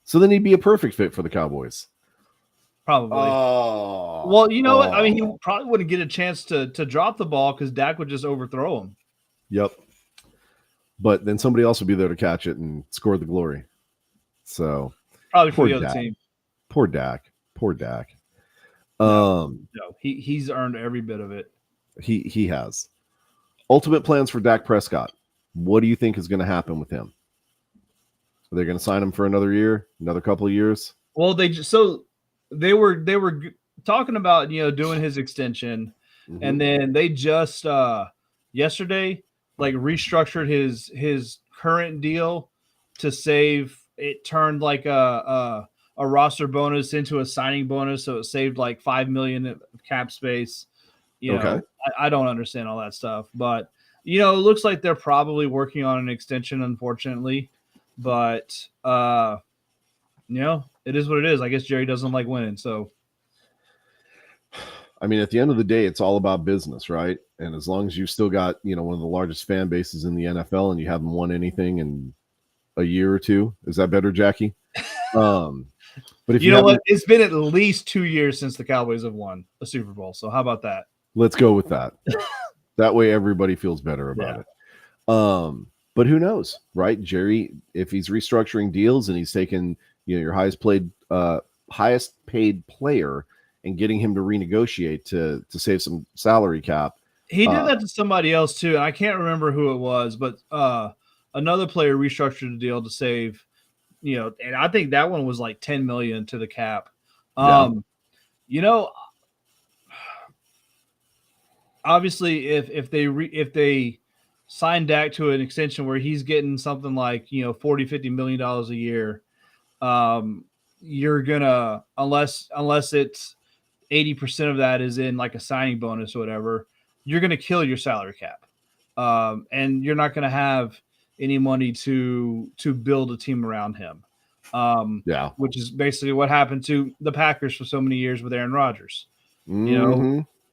So then he'd be a perfect fit for the Cowboys. Probably. Oh. Well, you know what? He probably wouldn't get a chance to drop the ball because Dak would just overthrow him. Yep. But then somebody else would be there to catch it and score the glory. So probably for the other team. Poor Dak. No, he's earned every bit of it. He has. Ultimate plans for Dak Prescott. What do you think is going to happen with him? Are they going to sign him for another year, another couple of years? Well, they were talking about doing his extension, and then they just yesterday restructured his current deal to save. It turned like a roster bonus into a signing bonus, so it saved like $5 million of cap space. I don't understand all that stuff, but it looks like they're probably working on an extension, unfortunately. But it is what it is. I guess Jerry doesn't like winning, so. I mean, at the end of the day, it's all about business, right? And as long as you've still got one of the largest fan bases in the NFL, and you haven't won anything in a year or two, is that better, Jackie? But if you know what, it's been at least 2 years since the Cowboys have won a Super Bowl. So how about that? Let's go with that. That way, everybody feels better about it. But who knows, right? Jerry, if he's restructuring deals and he's taking, your highest paid player and getting him to renegotiate to save some salary cap. He did that to somebody else too, and I can't remember who it was, but another player restructured the deal to save, and I think that one was like 10 million to the cap. Obviously, if they sign Dak to an extension where he's getting something like 40-50 million dollars a year, you're gonna, unless it's 80% of that is in like a signing bonus or whatever, you're gonna kill your salary cap, and you're not gonna have any money to build a team around him. Which is basically what happened to the Packers for so many years with Aaron Rodgers.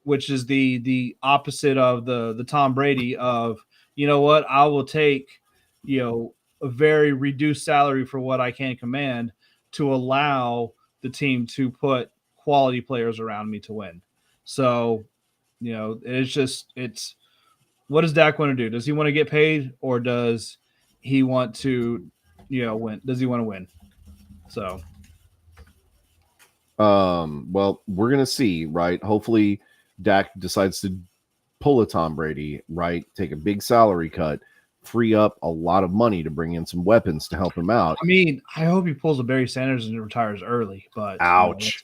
Which is the opposite of the Tom Brady of, what, I will take, a very reduced salary for what I can command to allow the team to put quality players around me to win. So, it's what does Dak want to do? Does he want to get paid, or does he want to, win? Does he want to win? So, well, we're gonna see, right? Hopefully Dak decides to pull a Tom Brady, right? Take a big salary cut, free up a lot of money to bring in some weapons to help him out. I mean, I hope he pulls a Barry Sanders and retires early, but ouch.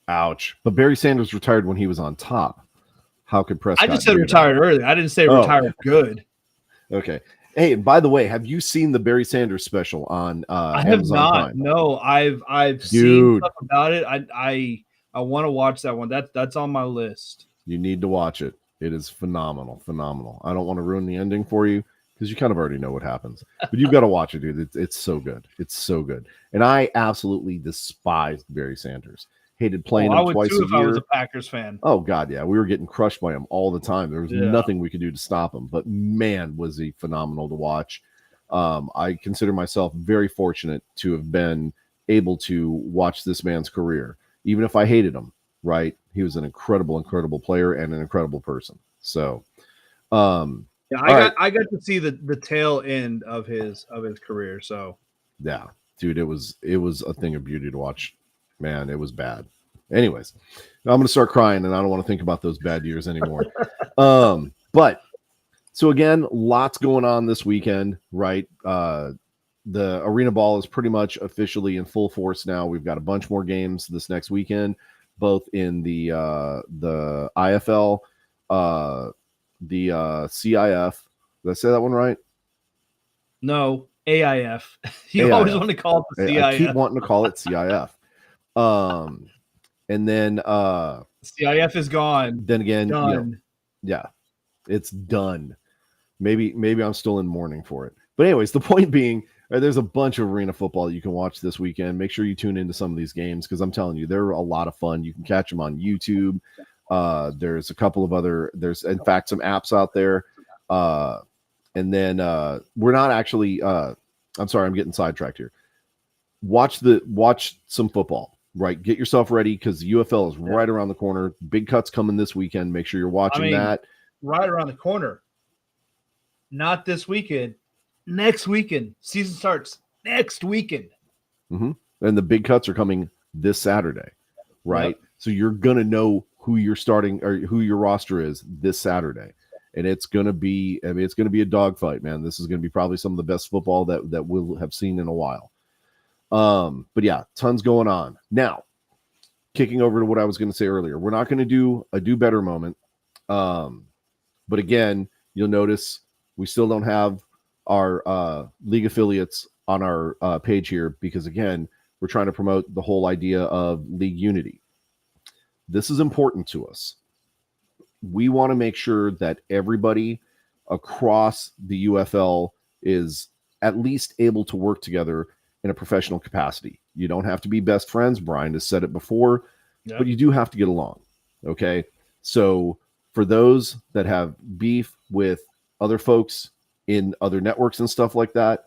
Ouch. But Barry Sanders retired when he was on top. How could Prescott? I just said retired early. I didn't say retired good. Okay. Hey, and by the way, have you seen the Barry Sanders special on I have Amazon not. Prime? No, I've seen stuff about it. I want to watch that one. That's on my list. You need to watch it. It is phenomenal. I don't want to ruin the ending for you because you kind of already know what happens. But you've got to watch it, dude. It's so good. It's so good. And I absolutely despised Barry Sanders. Hated playing him twice a year. If I was a Packers fan. Oh, God, yeah. We were getting crushed by him all the time. There was nothing we could do to stop him. But, man, was he phenomenal to watch. I consider myself very fortunate to have been able to watch this man's career, even if I hated him, right? He was an incredible, incredible player and an incredible person. So, I got to see the tail end of his career. So, yeah, dude, it was a thing of beauty to watch. Man, it was bad. Anyways, I'm going to start crying, and I don't want to think about those bad years anymore. But so again, lots going on this weekend, right? The Arena Ball is pretty much officially in full force now. We've got a bunch more games this next weekend, both in the IFL, the CIF. Did I say that one right? No, AIF. You always want to call it the CIF. I keep wanting to call it CIF. And then CIF is gone. Then again, it's done. Maybe I'm still in mourning for it. But anyways, the point being, there's a bunch of arena football that you can watch this weekend. Make sure you tune into some of these games because I'm telling you, they're a lot of fun. You can catch them on YouTube. There's a couple of there's in fact some apps out there. And then we're not actually I'm sorry, I'm getting sidetracked here. Watch some football. Right, get yourself ready because the UFL is right around the corner. Big cuts coming this weekend. Make sure you're watching that. Right around the corner. Not this weekend. Next weekend. Season starts next weekend. Mm-hmm. And the big cuts are coming this Saturday, right? Yep. So you're gonna know who you're starting or who your roster is this Saturday, and it's gonna be. I mean, it's gonna be a dogfight, man. This is gonna be probably some of the best football that we'll have seen in a while. But yeah, tons going on. Now, kicking over to what I was going to say earlier, we're not going to do a do better moment. But again, you'll notice we still don't have our league affiliates on our page here because again, we're trying to promote the whole idea of league unity. This is important to us. We want to make sure that everybody across the UFL is at least able to work together in a professional capacity. You don't have to be best friends. Brian has said it before, but you do have to get along. Okay. So for those that have beef with other folks in other networks and stuff like that,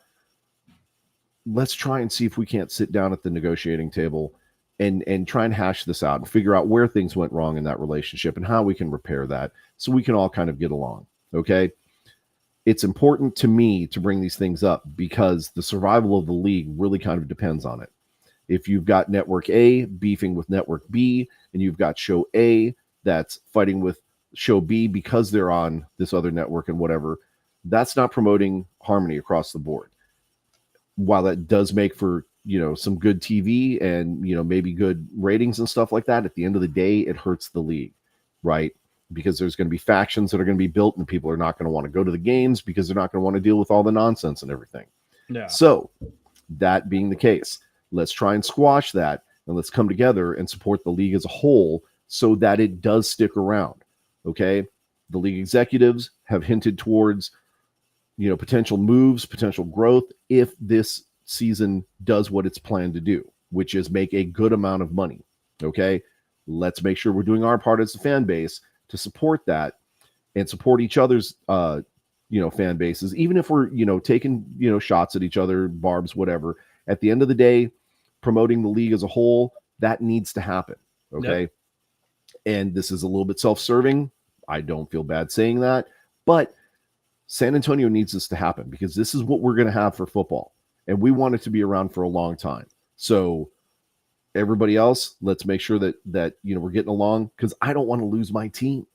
let's try and see if we can't sit down at the negotiating table and try and hash this out and figure out where things went wrong in that relationship and how we can repair that so we can all kind of get along. Okay. it's important to me to bring these things up because the survival of the league really kind of depends on it. If you've got network A beefing with network B, and you've got show A that's fighting with show B because they're on this other network and whatever, that's not promoting harmony across the board. While that does make for, some good TV and, maybe good ratings and stuff like that, at the end of the day, it hurts the league, right? Because there's going to be factions that are going to be built and people are not going to want to go to the games because they're not going to want to deal with all the nonsense and everything. Yeah. So that being the case, let's try and squash that, and let's come together and support the league as a whole so that it does stick around. Okay. The league executives have hinted towards, potential moves, potential growth if this season does what it's planned to do, which is make a good amount of money. Okay. Let's make sure we're doing our part as a fan base to support that and support each other's, fan bases, even if we're, taking, shots at each other, barbs, whatever. At the end of the day, promoting the league as a whole, that needs to happen. Okay. Yep. And this is a little bit self-serving. I don't feel bad saying that, but San Antonio needs this to happen because this is what we're going to have for football. And we want it to be around for a long time. So everybody else, let's make sure that we're getting along, because I don't want to lose my team,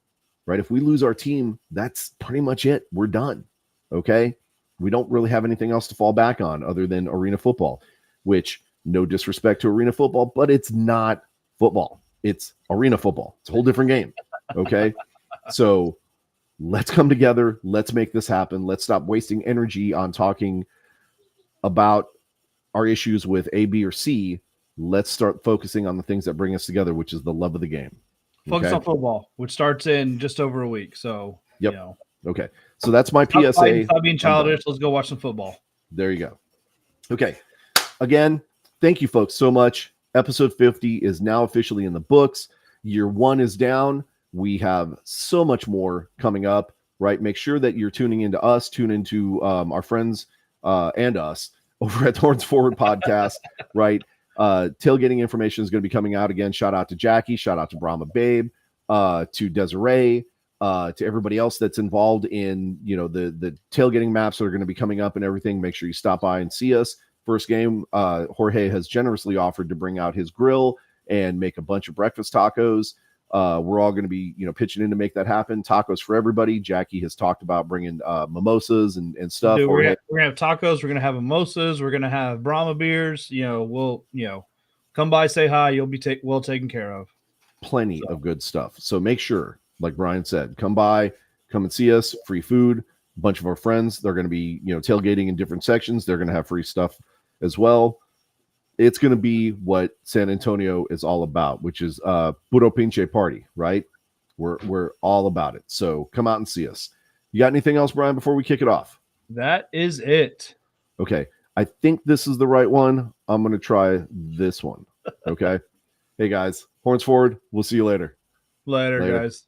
right? If we lose our team, that's pretty much it. We're done. Okay. We don't really have anything else to fall back on other than arena football, which, no disrespect to arena football, but it's not football. It's arena football. It's a whole different game. Okay. So let's come together. Let's make this happen. Let's stop wasting energy on talking about our issues with A, B, or C. Let's start focusing on the things that bring us together, which is the love of the game. Focus on football, which starts in just over a week. So, yep. Okay. So that's my PSA. Stop being childish. Let's go watch some football. There you go. Okay. Again, thank you folks so much. Episode 50 is now officially in the books. Year 1 is down. We have so much more coming up, right? Make sure that you're tuning into us, tune into our friends and us over at the Horns Forward podcast, right? Tailgating information is going to be coming out again. Shout out to Jackie, shout out to Brahma Babe, to Desiree, to everybody else that's involved in, the tailgating maps that are going to be coming up and everything. Make sure you stop by and see us. First game, Jorge has generously offered to bring out his grill and make a bunch of breakfast tacos. We're all going to be, pitching in to make that happen. Tacos for everybody. Jackie has talked about bringing mimosas and stuff. Dude, we're gonna have tacos. We're gonna have mimosas. We're gonna have Brahma beers. We'll come by, say hi. You'll be well taken care of. Plenty of good stuff. So make sure, like Brian said, come by, come and see us. Free food. A bunch of our friends, they're going to be, tailgating in different sections. They're going to have free stuff as well. It's going to be what San Antonio is all about, which is Puro Pinche Party, right? We're all about it. So come out and see us. You got anything else, Brian, before we kick it off? That is it. Okay. I think this is the right one. I'm going to try this one. Okay. Hey, guys. Horns forward. We'll see you later. Later, guys.